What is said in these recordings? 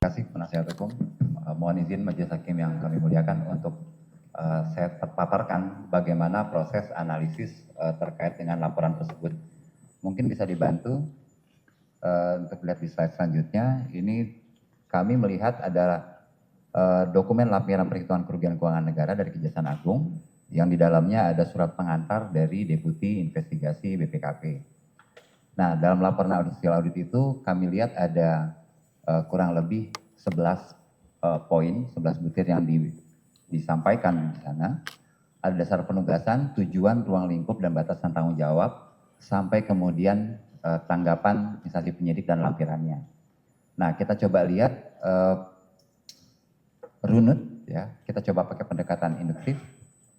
Terima kasih penasihat hukum. Mohon izin majelis hakim yang kami muliakan untuk saya paparkan bagaimana proses analisis terkait dengan laporan tersebut. Mungkin bisa dibantu untuk lihat di slide selanjutnya. Ini kami melihat ada dokumen laporan perhitungan kerugian keuangan negara dari Kejaksaan Agung yang di dalamnya ada surat pengantar dari Deputi Investigasi BPKP. Nah, dalam laporan audit itu kami lihat ada kurang lebih 11 poin, 11 butir yang disampaikan di sana. Ada dasar penugasan, tujuan, ruang lingkup, dan batasan tanggung jawab, sampai kemudian tanggapan instansi penyidik dan lampirannya. Nah, kita coba lihat runut, ya. Kita coba pakai pendekatan induktif,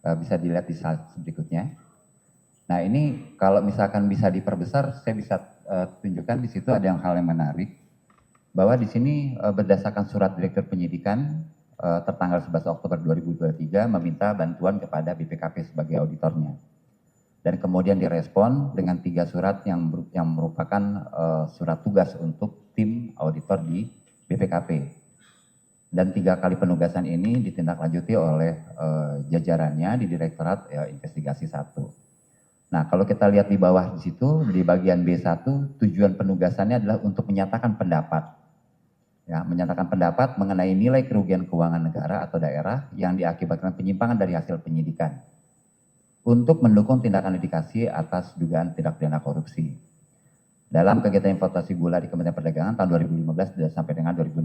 bisa dilihat di slide berikutnya. Nah, ini kalau misalkan bisa diperbesar, saya bisa tunjukkan di situ ada hal yang menarik, bahwa di sini berdasarkan surat Direktur Penyidikan tertanggal 11 Oktober 2023 meminta bantuan kepada BPKP sebagai auditornya. Dan kemudian direspon dengan 3 surat yang merupakan surat tugas untuk tim auditor di BPKP. Dan 3 kali penugasan ini ditindaklanjuti oleh jajarannya di Direktorat Investigasi 1. Nah, kalau kita lihat di bawah di situ, di bagian B1, tujuan penugasannya adalah untuk menyatakan pendapat. Ya, menyatakan pendapat mengenai nilai kerugian keuangan negara atau daerah yang diakibatkan penyimpangan dari hasil penyidikan untuk mendukung tindakan litigasi atas dugaan tindak pidana korupsi dalam kegiatan importasi gula di Kementerian Perdagangan tahun 2015 sampai dengan 2016.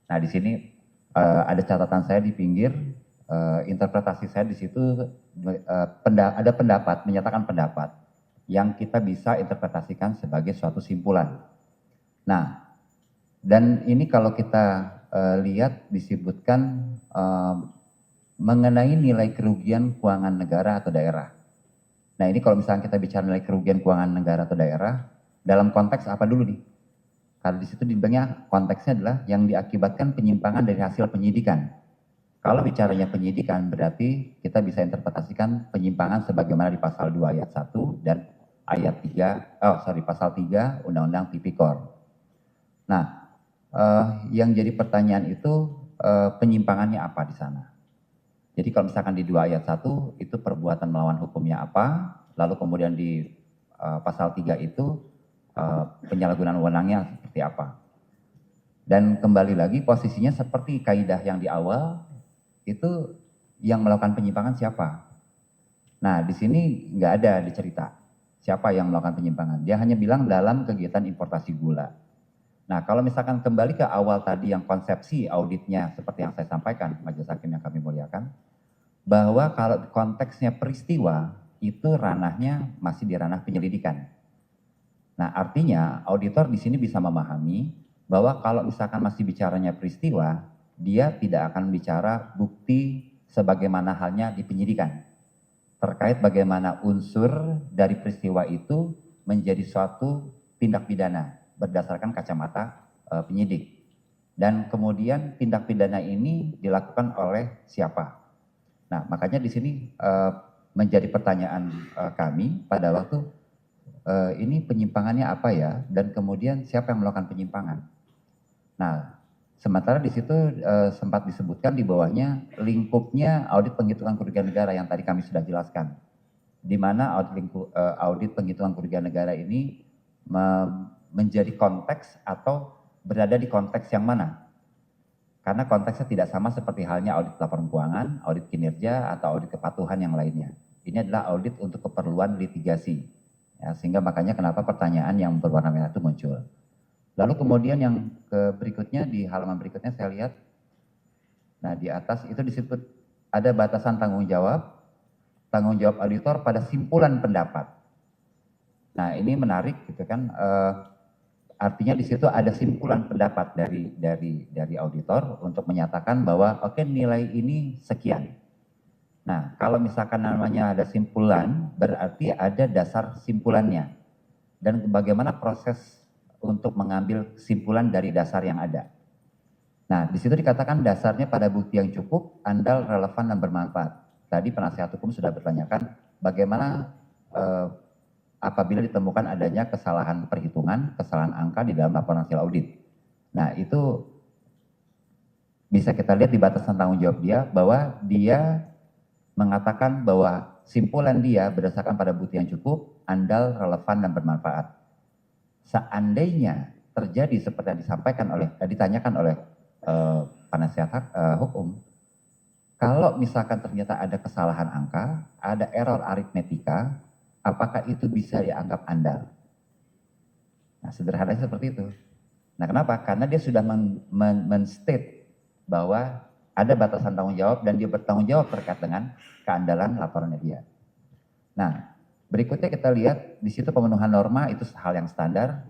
Nah, di sini ada catatan saya di pinggir, interpretasi saya di situ ada pendapat, menyatakan pendapat yang kita bisa interpretasikan sebagai suatu simpulan. Nah, dan ini kalau kita lihat disebutkan mengenai nilai kerugian keuangan negara atau daerah. Nah, ini kalau misalnya kita bicara nilai kerugian keuangan negara atau daerah, dalam konteks apa dulu nih? Karena di situ dibilangnya konteksnya adalah yang diakibatkan penyimpangan dari hasil penyidikan. Kalau bicaranya penyidikan berarti kita bisa interpretasikan penyimpangan sebagaimana di pasal 2 ayat 1 dan ayat 3, pasal 3 Undang-Undang Tipikor. Nah, yang jadi pertanyaan itu penyimpangannya apa di sana. Jadi kalau misalkan di 2 ayat 1 itu perbuatan melawan hukumnya apa, lalu kemudian di pasal 3 itu penyalahgunaan wewenangnya seperti apa. Dan kembali lagi posisinya seperti kaidah yang di awal, itu yang melakukan penyimpangan siapa. Nah, di sini nggak ada dicerita siapa yang melakukan penyimpangan. Dia hanya bilang dalam kegiatan importasi gula. Nah, kalau misalkan kembali ke awal tadi yang konsepsi auditnya seperti yang saya sampaikan, majelis hakim yang kami muliakan, bahwa kalau konteksnya peristiwa itu ranahnya masih di ranah penyelidikan. Nah, artinya auditor di sini bisa memahami bahwa kalau misalkan masih bicaranya peristiwa, dia tidak akan bicara bukti sebagaimana halnya di penyidikan. Terkait bagaimana unsur dari peristiwa itu menjadi suatu tindak pidana berdasarkan kacamata penyidik. Dan kemudian tindak pidana ini dilakukan oleh siapa. Nah, makanya di sini menjadi pertanyaan kami pada waktu ini penyimpangannya apa ya, dan kemudian siapa yang melakukan penyimpangan. Nah, sementara di situ sempat disebutkan di bawahnya lingkupnya audit penghitungan kerugian negara yang tadi kami sudah jelaskan. Di mana audit penghitungan kerugian negara ini menjadi konteks atau berada di konteks yang mana? Karena konteksnya tidak sama seperti halnya audit laporan keuangan, audit kinerja, atau audit kepatuhan yang lainnya. Ini adalah audit untuk keperluan litigasi. Ya, sehingga makanya kenapa pertanyaan yang berwarna merah itu muncul. Lalu kemudian yang berikutnya di halaman berikutnya saya lihat, nah di atas itu disebut ada batasan tanggung jawab auditor pada simpulan pendapat. Nah, ini menarik gitu kan, artinya di situ ada simpulan pendapat dari auditor untuk menyatakan bahwa oke, nilai ini sekian. Nah, kalau misalkan namanya ada simpulan, berarti ada dasar simpulannya. Dan bagaimana proses untuk mengambil kesimpulan dari dasar yang ada. Nah, di situ dikatakan dasarnya pada bukti yang cukup, andal, relevan, dan bermanfaat. Tadi penasihat hukum sudah bertanyakan bagaimana apabila ditemukan adanya kesalahan perhitungan, kesalahan angka di dalam laporan hasil audit. Nah, itu bisa kita lihat di batasan tanggung jawab dia bahwa dia mengatakan bahwa simpulan dia berdasarkan pada bukti yang cukup, andal, relevan, dan bermanfaat. Seandainya terjadi seperti yang ditanyakan oleh penasihat hukum, kalau misalkan ternyata ada kesalahan angka, ada error aritmetika, apakah itu bisa dianggap andal? Nah, sederhananya seperti itu. Nah, kenapa? Karena dia sudah men-state bahwa ada batasan tanggung jawab dan dia bertanggung jawab terkait dengan keandalan laporannya dia. Nah, berikutnya kita lihat di situ pemenuhan norma itu hal yang standar.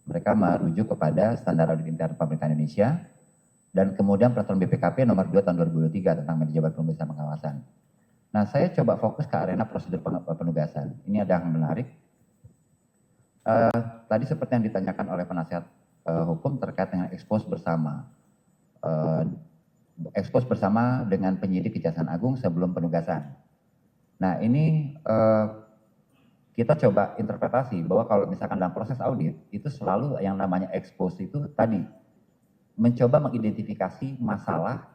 Mereka merujuk kepada standar audit intern pemerintah Indonesia dan kemudian peraturan BPKP nomor 2 tahun 2023 tentang manajemen pemeriksaan pengawasan. Nah, saya coba fokus ke arena prosedur penugasan. Ini ada yang menarik. Tadi seperti yang ditanyakan oleh penasihat hukum terkait dengan ekspos bersama. Ekspos bersama dengan penyidik Kejaksaan Agung sebelum penugasan. Nah, ini kita coba interpretasi bahwa kalau misalkan dalam proses audit itu selalu yang namanya ekspos itu tadi mencoba mengidentifikasi masalah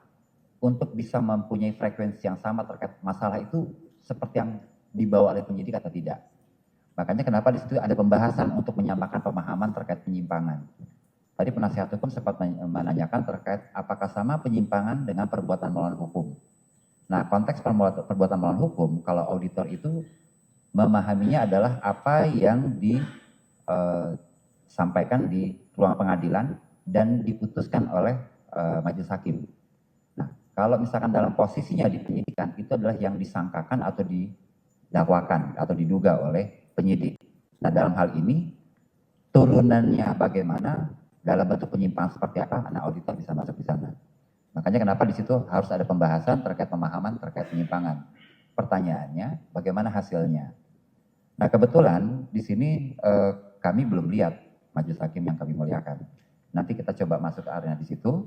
untuk bisa mempunyai frekuensi yang sama terkait masalah itu seperti yang dibawa oleh penyidik atau tidak. Makanya kenapa di situ ada pembahasan untuk menyamakan pemahaman terkait penyimpangan. Tadi penasihat hukum sempat menanyakan terkait apakah sama penyimpangan dengan perbuatan melawan hukum. Nah, konteks perbuatan melawan hukum, kalau auditor itu memahaminya adalah apa yang disampaikan di ruang pengadilan dan diputuskan oleh majelis hakim. Nah, kalau misalkan dalam posisinya di penyidikan, itu adalah yang disangkakan atau didakwakan atau diduga oleh penyidik. Nah, dalam hal ini, turunannya bagaimana, dalam bentuk penyimpangan seperti apa, nah auditor bisa masuk di sana. Makanya kenapa di situ harus ada pembahasan terkait pemahaman terkait penyimpangan. Pertanyaannya, bagaimana hasilnya? Nah, kebetulan di sini kami belum lihat majelis hakim yang kami muliakan. Nanti kita coba masuk ke arena di situ.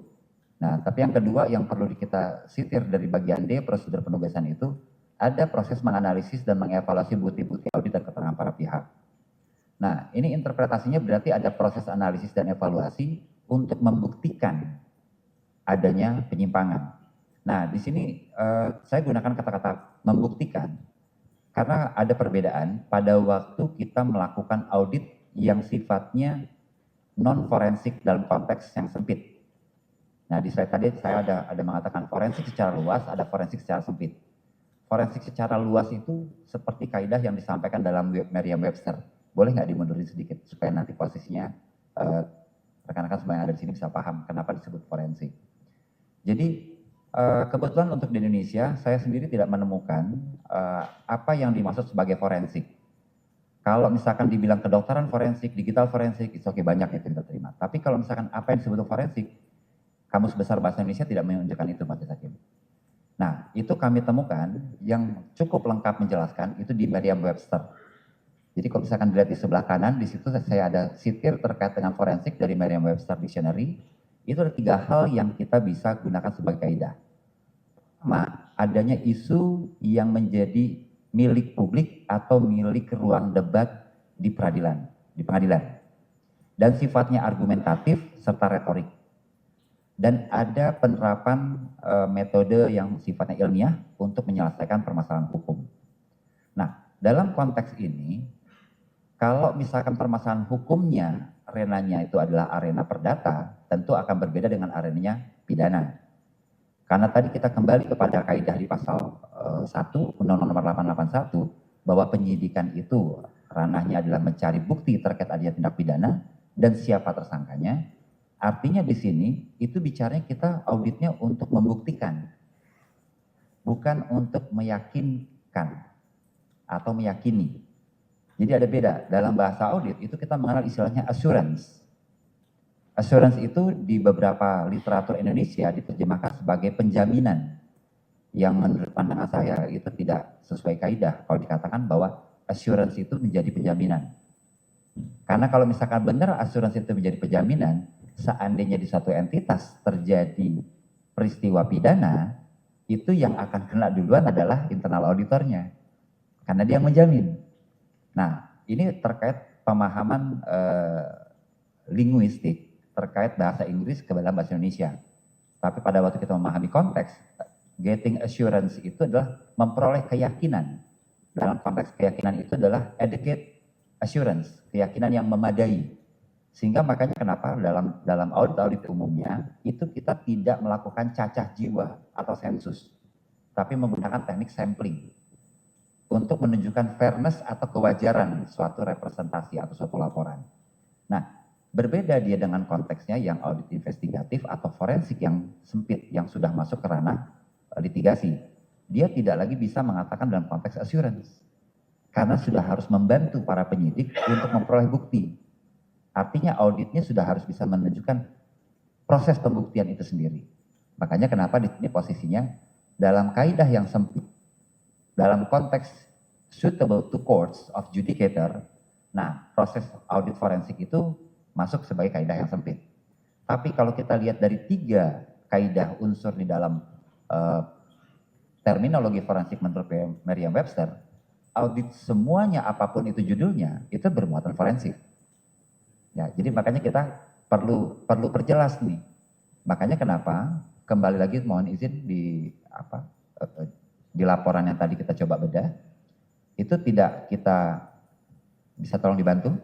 Nah, tapi yang kedua yang perlu kita sitir dari bagian D, prosedur penugasan itu, ada proses menganalisis dan mengevaluasi bukti-bukti audit dan keterangan para pihak. Nah, ini interpretasinya berarti ada proses analisis dan evaluasi untuk membuktikan adanya penyimpangan. Nah, di sini saya gunakan kata-kata membuktikan karena ada perbedaan pada waktu kita melakukan audit yang sifatnya non-forensik dalam konteks yang sempit. Nah, di slide tadi saya ada mengatakan forensik secara luas, ada forensik secara sempit. Forensik secara luas itu seperti kaidah yang disampaikan dalam Merriam-Webster. Boleh nggak dimundurin sedikit supaya nanti posisinya rekan-rekan semua yang ada di sini bisa paham kenapa disebut forensik. Jadi kebetulan untuk di Indonesia saya sendiri tidak menemukan apa yang dimaksud sebagai forensik. Kalau misalkan dibilang kedokteran forensik, digital forensik, itu oke banyak yang kita terima. Tapi kalau misalkan apa yang disebut forensik, Kamus Besar Bahasa Indonesia tidak menunjukkan itu, Majelis Hakim. Nah, itu kami temukan yang cukup lengkap menjelaskan itu di Merriam-Webster. Jadi kalau misalkan dilihat di sebelah kanan, di situ saya ada sitir terkait dengan forensik dari Merriam-Webster Dictionary. Itu ada 3 hal yang kita bisa gunakan sebagai kaidah. Pertama, adanya isu yang menjadi milik publik atau milik ruang debat di pengadilan. Dan sifatnya argumentatif serta retorik. Dan ada penerapan metode yang sifatnya ilmiah untuk menyelesaikan permasalahan hukum. Nah, dalam konteks ini, kalau misalkan permasalahan hukumnya, arenanya itu adalah arena perdata, tentu akan berbeda dengan arenanya pidana. Karena tadi kita kembali kepada kaidah di pasal 1 Undang-Undang Nomor 881 bahwa penyidikan itu ranahnya adalah mencari bukti terkait adanya tindak pidana dan siapa tersangkanya. Artinya di sini itu bicaranya kita auditnya untuk membuktikan, bukan untuk meyakinkan atau meyakini. Jadi ada beda, dalam bahasa audit itu kita mengenal istilahnya assurance. Assurance itu di beberapa literatur Indonesia diterjemahkan sebagai penjaminan. Yang menurut pandangan saya itu tidak sesuai kaidah kalau dikatakan bahwa assurance itu menjadi penjaminan. Karena kalau misalkan benar assurance itu menjadi penjaminan, seandainya di satu entitas terjadi peristiwa pidana, itu yang akan kena duluan adalah internal auditornya. Karena dia yang menjamin. Nah, ini terkait pemahaman linguistik terkait bahasa Inggris ke dalam bahasa Indonesia. Tapi pada waktu kita memahami konteks, getting assurance itu adalah memperoleh keyakinan. Dalam konteks keyakinan itu adalah adequate assurance, keyakinan yang memadai. Sehingga makanya kenapa dalam audit umumnya itu kita tidak melakukan cacah jiwa atau sensus, tapi menggunakan teknik sampling untuk menunjukkan fairness atau kewajaran suatu representasi atau suatu laporan. Nah, berbeda dia dengan konteksnya yang audit investigatif atau forensik yang sempit, yang sudah masuk ke ranah litigasi. Dia tidak lagi bisa mengatakan dalam konteks assurance, karena sudah harus membantu para penyidik untuk memperoleh bukti. Artinya auditnya sudah harus bisa menunjukkan proses pembuktian itu sendiri. Makanya kenapa di sini posisinya dalam kaidah yang sempit, dalam konteks suitable to courts of judicature, nah proses audit forensik itu masuk sebagai kaidah yang sempit. Tapi kalau kita lihat dari 3 kaidah unsur di dalam terminologi forensik menurut Merriam-Webster, audit semuanya apapun itu judulnya, itu bermuatan forensik. Ya, jadi makanya kita perlu perjelas nih. Makanya kenapa kembali lagi mohon izin di laporan yang tadi kita coba bedah, itu tidak kita bisa tolong dibantu,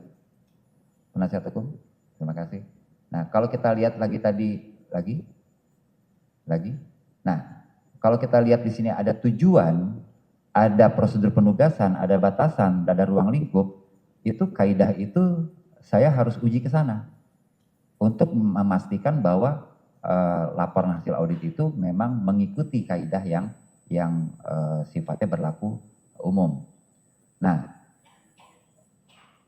penasihat hukum. Terima kasih. Nah, kalau kita lihat lagi tadi lagi. Nah, kalau kita lihat di sini ada tujuan, ada prosedur penugasan, ada batasan, ada ruang lingkup, itu kaidah itu saya harus uji ke sana untuk memastikan bahwa laporan hasil audit itu memang mengikuti kaidah yang sifatnya berlaku umum. Nah,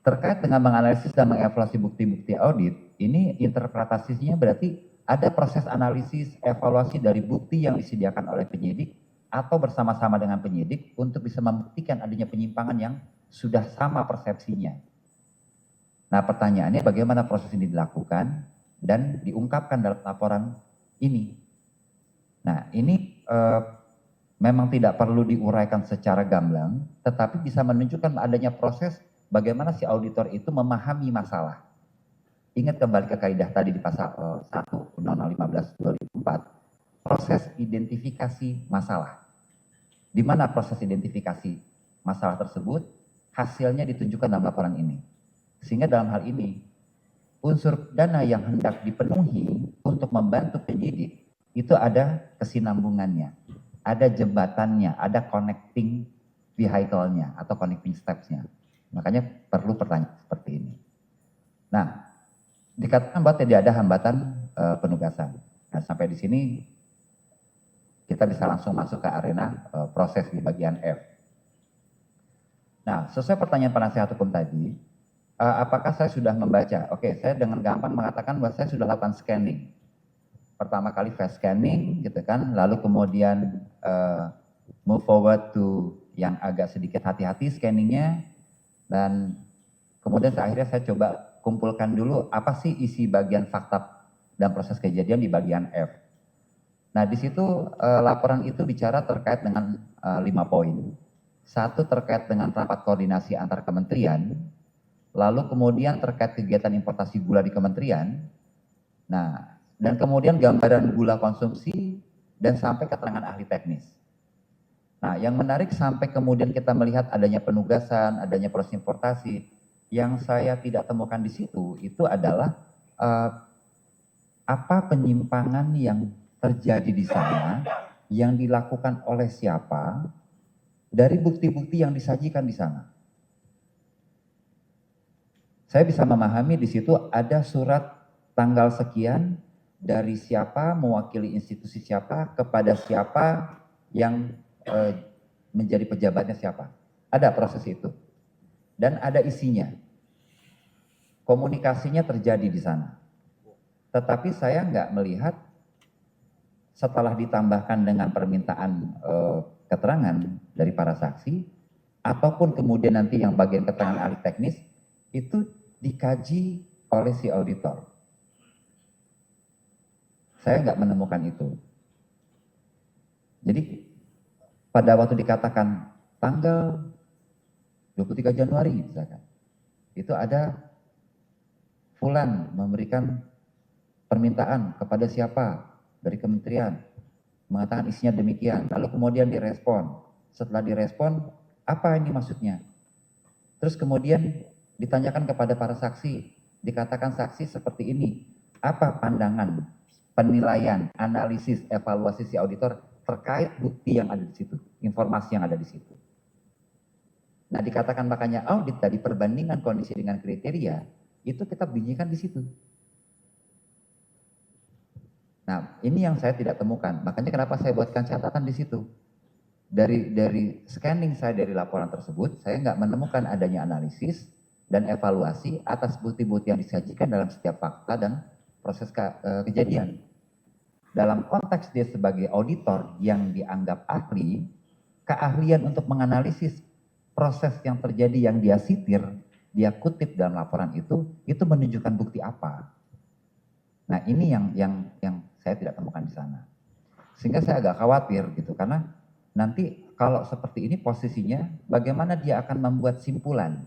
terkait dengan menganalisis dan mengevaluasi bukti-bukti audit, ini interpretasinya berarti ada proses analisis, evaluasi dari bukti yang disediakan oleh penyidik atau bersama-sama dengan penyidik untuk bisa membuktikan adanya penyimpangan yang sudah sama persepsinya. Nah, pertanyaannya bagaimana proses ini dilakukan dan diungkapkan dalam laporan ini. Nah, ini memang tidak perlu diuraikan secara gamblang, tetapi bisa menunjukkan adanya proses bagaimana si auditor itu memahami masalah. Ingat kembali ke kaidah tadi di pasal 1 Undang-Undang 15/2004, proses identifikasi masalah. Di mana proses identifikasi masalah tersebut, hasilnya ditunjukkan dalam laporan ini. Sehingga dalam hal ini, unsur dana yang hendak dipenuhi untuk membantu penyidik, itu ada kesinambungannya, ada jembatannya, ada connecting vehicle-nya atau connecting steps-nya. Makanya perlu pertanyaan seperti ini. Nah, dikatakan bahwa tidak ada hambatan penugasan. Nah, sampai di sini kita bisa langsung masuk ke arena proses di bagian F. Nah, sesuai pertanyaan penasihat hukum tadi, apakah saya sudah membaca? Oke, saya dengan gampang mengatakan bahwa saya sudah lakukan scanning. Pertama kali face scanning, gitu kan, lalu kemudian move forward to yang agak sedikit hati-hati scanningnya, dan kemudian akhirnya saya coba kumpulkan dulu apa sih isi bagian fakta dan proses kejadian di bagian F. Nah, di situ laporan itu bicara terkait dengan 5 poin. 1 terkait dengan rapat koordinasi antar kementerian, lalu kemudian terkait kegiatan importasi gula di kementerian, nah, dan kemudian gambaran gula konsumsi, dan sampai keterangan ahli teknis. Nah, yang menarik sampai kemudian kita melihat adanya penugasan, adanya proses importasi, yang saya tidak temukan di situ, itu adalah apa penyimpangan yang terjadi di sana, yang dilakukan oleh siapa, dari bukti-bukti yang disajikan di sana. Saya bisa memahami di situ ada surat tanggal sekian dari siapa, mewakili institusi siapa, kepada siapa, yang menjadi pejabatnya siapa. Ada proses itu. Dan ada isinya. Komunikasinya terjadi di sana. Tetapi saya nggak melihat setelah ditambahkan dengan permintaan keterangan dari para saksi, ataupun kemudian nanti yang bagian keterangan ahli teknis, itu dikaji oleh si auditor. Saya nggak menemukan itu. Jadi pada waktu dikatakan tanggal 23 Januari misalkan, itu ada Fulan memberikan permintaan kepada siapa, dari kementerian mengatakan isinya demikian, lalu kemudian direspon. Setelah direspon, apa ini maksudnya? Terus kemudian ditanyakan kepada para saksi, dikatakan saksi seperti ini. Apa pandangan, penilaian, analisis, evaluasi si auditor terkait bukti yang ada di situ, informasi yang ada di situ. Nah, dikatakan makanya audit tadi perbandingan kondisi dengan kriteria, itu kita bunyikan di situ. Nah, ini yang saya tidak temukan. Makanya kenapa saya buatkan catatan di situ. Dari scanning saya dari laporan tersebut, saya nggak menemukan adanya analisis dan evaluasi atas bukti-bukti yang disajikan dalam setiap fakta dan proses kejadian. Dalam konteks dia sebagai auditor yang dianggap ahli, keahlian untuk menganalisis proses yang terjadi yang dia sitir, dia kutip dalam laporan itu menunjukkan bukti apa. Nah, ini yang saya tidak temukan di sana. Sehingga saya agak khawatir gitu, karena nanti kalau seperti ini posisinya, bagaimana dia akan membuat simpulan?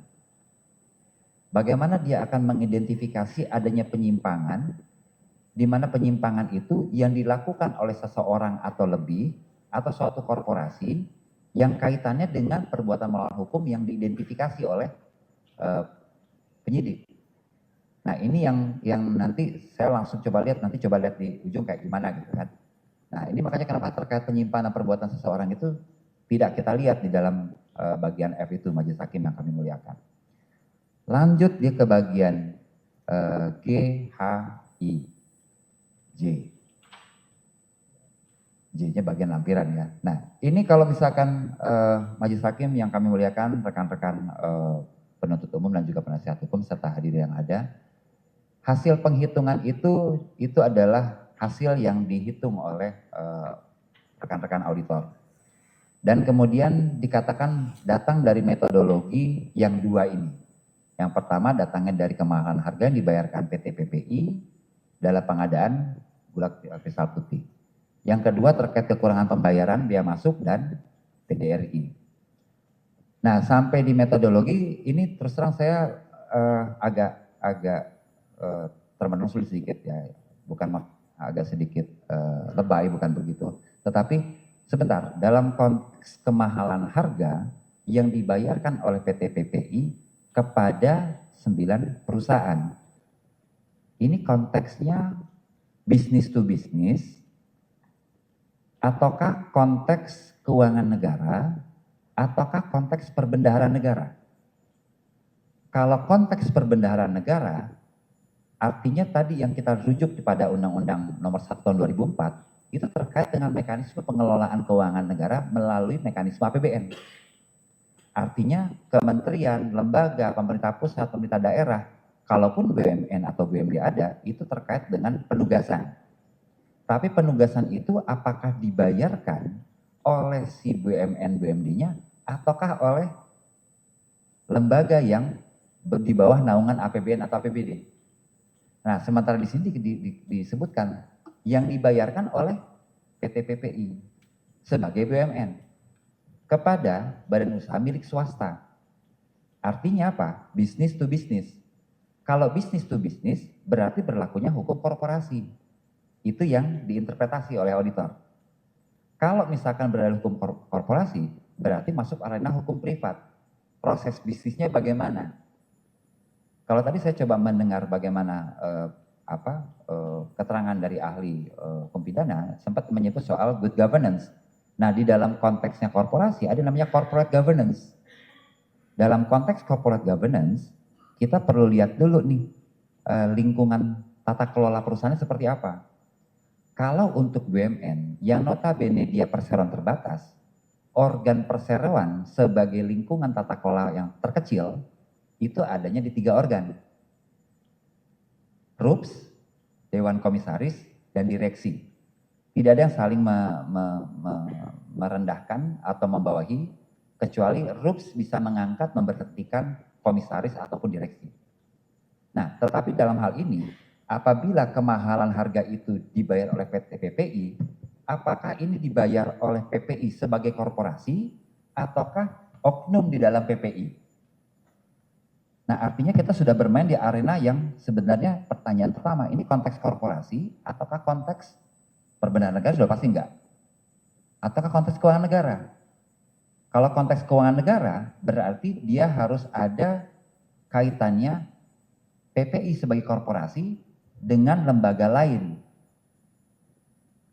Bagaimana dia akan mengidentifikasi adanya penyimpangan, di mana penyimpangan itu yang dilakukan oleh seseorang atau lebih, atau suatu korporasi, yang kaitannya dengan perbuatan melawan hukum yang diidentifikasi oleh penyidik. Nah, ini yang nanti saya langsung coba lihat di ujung kayak gimana gitu kan. Nah, ini makanya kenapa terkait penyimpanan perbuatan seseorang itu tidak kita lihat di dalam bagian F itu, majelis hakim yang kami muliakan. Lanjut dia ke bagian G, H, I, J. J-nya bagian lampiran ya. Nah, ini kalau misalkan majelis hakim yang kami muliakan, rekan-rekan penuntut umum dan juga penasihat hukum serta hadirin yang ada, hasil penghitungan itu adalah hasil yang dihitung oleh rekan-rekan auditor. Dan kemudian dikatakan datang dari metodologi yang dua ini. Yang pertama datangnya dari kemahalan harga yang dibayarkan PT PPI dalam pengadaan gula kristal putih. Yang kedua terkait kekurangan pembayaran biaya masuk dan PDRI. Nah, sampai di metodologi ini terus terang saya agak termenung sedikit ya, bukan agak sedikit lebay, bukan begitu. Tetapi sebentar, dalam konteks kemahalan harga yang dibayarkan oleh PT PPI kepada 9 perusahaan. Ini konteksnya bisnis to bisnis, ataukah konteks keuangan negara, ataukah konteks perbendaharaan negara? Kalau konteks perbendaharaan negara, artinya tadi yang kita rujuk kepada Undang-Undang Nomor 1 Tahun 2004, itu terkait dengan mekanisme pengelolaan keuangan negara melalui mekanisme APBN. Artinya kementerian, lembaga, pemerintah pusat, pemerintah daerah, kalaupun BUMN atau BUMD ada, itu terkait dengan penugasan. Tapi penugasan itu apakah dibayarkan oleh si BUMN, BUMD-nya, ataukah oleh lembaga yang di bawah naungan APBN atau APBD? Nah, sementara di sini disebutkan yang dibayarkan oleh PT PPI sebagai BUMN kepada badan usaha milik swasta. Artinya apa? Bisnis to bisnis. Kalau bisnis to bisnis berarti berlakunya hukum korporasi. Itu yang diinterpretasi oleh auditor. Kalau misalkan berada hukum korporasi, berarti masuk arena hukum privat. Proses bisnisnya bagaimana? Kalau tadi saya coba mendengar bagaimana keterangan dari ahli hukum pidana sempat menyebut soal good governance. Nah, di dalam konteksnya korporasi ada namanya corporate governance. Dalam konteks corporate governance, kita perlu lihat dulu nih lingkungan tata kelola perusahaannya seperti apa. Kalau untuk BUMN yang notabene dia perseroan terbatas, organ perseroan sebagai lingkungan tata kelola yang terkecil itu adanya di 3 organ. RUPS, Dewan Komisaris, dan Direksi. Tidak ada yang saling merendahkan atau membawahi, kecuali RUPS bisa mengangkat, memberhentikan komisaris ataupun direksi. Nah, tetapi dalam hal ini, apabila kemahalan harga itu dibayar oleh PT PPI, apakah ini dibayar oleh PPI sebagai korporasi, ataukah oknum di dalam PPI? Nah, artinya kita sudah bermain di arena yang sebenarnya pertanyaan pertama, ini konteks korporasi ataukah konteks perbenaran negara sudah pasti enggak. Ataukah konteks keuangan negara? Kalau konteks keuangan negara, berarti dia harus ada kaitannya PPI sebagai korporasi dengan lembaga lain.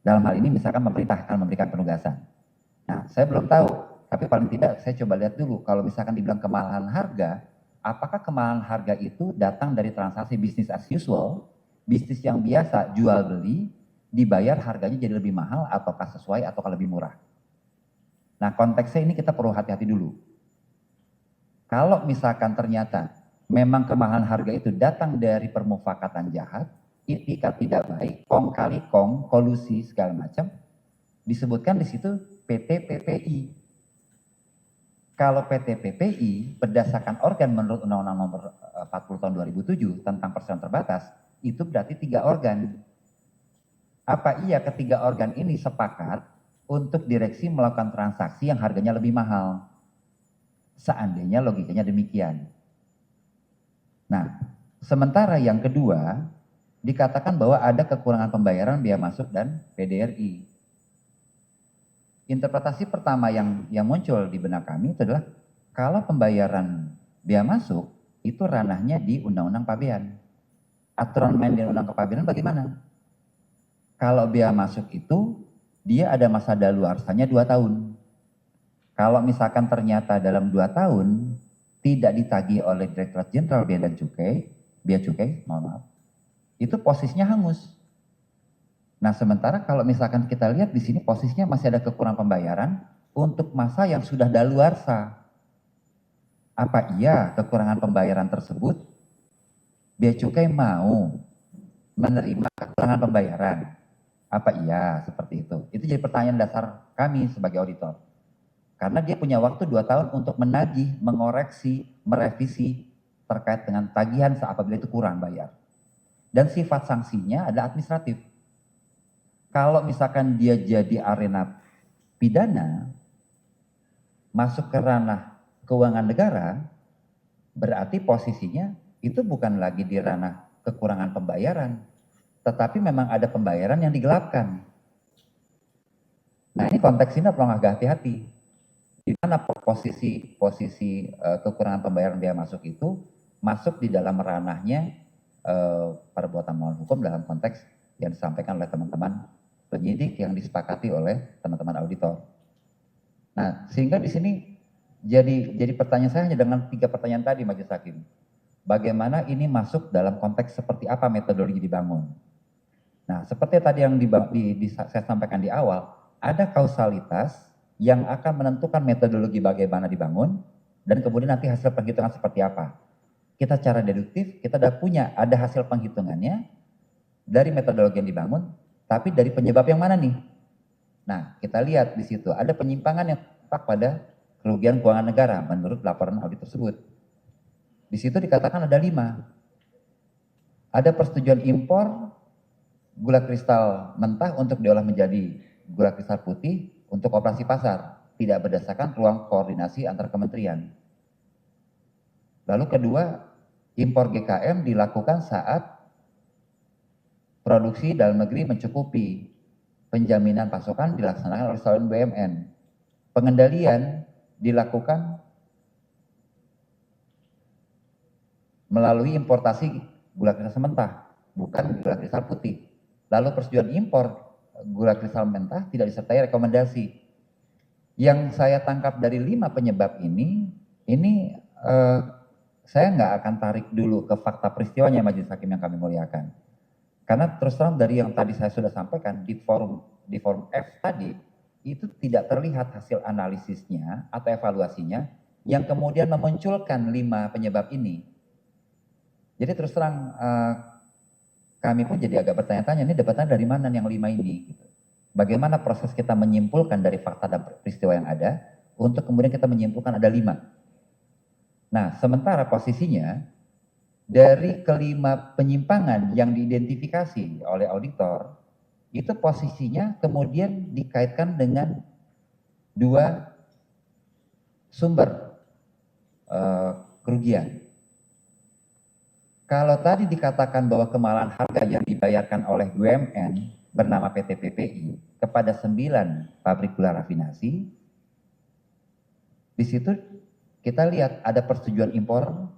Dalam hal ini misalkan pemerintah akan memberikan penugasan. Nah, saya belum tahu, tapi paling tidak saya coba lihat dulu. Kalau misalkan dibilang kemahalan harga, apakah kemahalan harga itu datang dari transaksi bisnis as usual, bisnis yang biasa jual beli, dibayar harganya jadi lebih mahal ataukah sesuai ataukah lebih murah. Nah, konteksnya ini kita perlu hati-hati dulu. Kalau misalkan ternyata memang kemahalan harga itu datang dari permufakatan jahat, itikat tidak baik, kong kali kong, kolusi segala macam, disebutkan di situ PT PPI. Kalau PT PPI berdasarkan organ menurut Undang-Undang Nomor 40 Tahun 2007 tentang perseroan terbatas, itu berarti 3 organ. Apa iya ketiga organ ini sepakat untuk direksi melakukan transaksi yang harganya lebih mahal? Seandainya logikanya demikian. Nah, sementara yang kedua, dikatakan bahwa ada kekurangan pembayaran biaya masuk dan PDRI. Interpretasi pertama yang muncul di benak kami itu adalah kalau pembayaran biaya masuk itu ranahnya di Undang-Undang Pabean. Aturan main di Undang-Undang Kepabeanan bagaimana? Kalau biaya masuk itu dia ada masa daluarsanya 2 tahun. Kalau misalkan ternyata dalam 2 tahun tidak ditagih oleh Direktorat Jenderal Bea dan Cukai, mohon maaf, itu posisinya hangus. Nah, sementara kalau misalkan kita lihat di sini posisinya masih ada kekurangan pembayaran untuk masa yang sudah daluarsa. Apa iya kekurangan pembayaran tersebut Bea Cukai mau menerima kekurangan pembayaran? Apa iya seperti itu? Itu jadi pertanyaan dasar kami sebagai auditor. Karena dia punya waktu 2 tahun untuk menagih, mengoreksi, merevisi terkait dengan tagihan apabila itu kurang bayar. Dan sifat sanksinya adalah administratif. Kalau misalkan dia jadi arena pidana, masuk ke ranah keuangan negara, berarti posisinya itu bukan lagi di ranah kekurangan pembayaran, tetapi memang ada pembayaran yang digelapkan. Nah, ini konteks ini perlu agak hati-hati. Di mana posisi kekurangan pembayaran biaya masuk itu masuk di dalam ranahnya perbuatan melawan hukum dalam konteks yang disampaikan oleh teman-teman penyidik yang disepakati oleh teman-teman auditor. Nah, sehingga di sini jadi pertanyaan saya hanya dengan 3 pertanyaan tadi, Majelis Hakim. Bagaimana ini masuk dalam konteks seperti apa metodologi dibangun? Nah, seperti tadi yang saya sampaikan di awal, ada kausalitas yang akan menentukan metodologi bagaimana dibangun, dan kemudian nanti hasil penghitungan seperti apa. Kita secara deduktif, kita sudah ada hasil penghitungannya dari metodologi yang dibangun, tapi dari penyebab yang mana nih? Nah, kita lihat di situ ada penyimpangan yang terletak pada kerugian keuangan negara menurut laporan audit tersebut. Di situ dikatakan ada 5. Ada persetujuan impor gula kristal mentah untuk diolah menjadi gula kristal putih untuk operasi pasar, tidak berdasarkan ruang koordinasi antar kementerian. Lalu kedua, impor GKM dilakukan saat produksi dalam negeri mencukupi, penjaminan pasokan dilaksanakan oleh salon BUMN, pengendalian dilakukan melalui importasi gula kristal mentah, bukan gula kristal putih. Lalu persetujuan impor gula kristal mentah tidak disertai rekomendasi. Yang saya tangkap dari 5 penyebab ini saya nggak akan tarik dulu ke fakta peristiwanya Majelis Hakim yang kami muliakan. Karena terus terang dari yang tadi saya sudah sampaikan di forum F tadi, itu tidak terlihat hasil analisisnya atau evaluasinya yang kemudian memunculkan 5 penyebab ini. Jadi terus terang kami pun jadi agak bertanya-tanya, ini dapatnya dari mana yang 5 ini? Bagaimana proses kita menyimpulkan dari fakta dan peristiwa yang ada, untuk kemudian kita menyimpulkan ada 5. Nah, sementara posisinya, dari kelima penyimpangan yang diidentifikasi oleh auditor, itu posisinya kemudian dikaitkan dengan 2 sumber kerugian. Kalau tadi dikatakan bahwa kemahalan harga yang dibayarkan oleh BUMN bernama PT PPI kepada 9 pabrik gula rafinasi. Di situ kita lihat ada persetujuan impor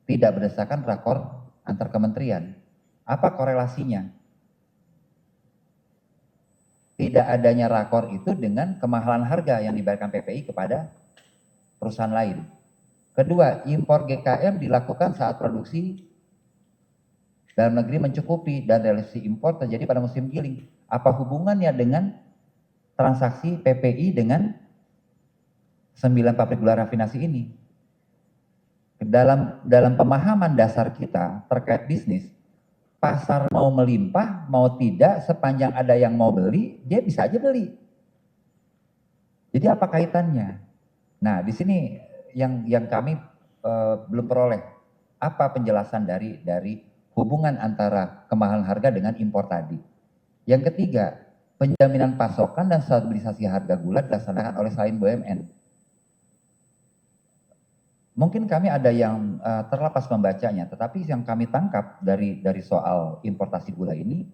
tidak berdasarkan rakor antar kementerian. Apa korelasinya? Tidak adanya rakor itu dengan kemahalan harga yang dibayarkan PPI kepada perusahaan lain. Kedua, impor GKM dilakukan saat produksi dalam negeri mencukupi dan realisasi impor terjadi pada musim giling. Apa hubungannya dengan transaksi PPI dengan 9 pabrik gula rafinasi ini? Dalam pemahaman dasar kita terkait bisnis, pasar mau melimpah, mau tidak, sepanjang ada yang mau beli, dia bisa aja beli. Jadi apa kaitannya? Nah, di sini yang kami belum peroleh apa penjelasan dari hubungan antara kemahalan harga dengan impor tadi. Yang ketiga, penjaminan pasokan dan stabilisasi harga gula dilaksanakan oleh selain BUMN. Mungkin kami ada yang terlepas membacanya, tetapi yang kami tangkap dari soal importasi gula ini,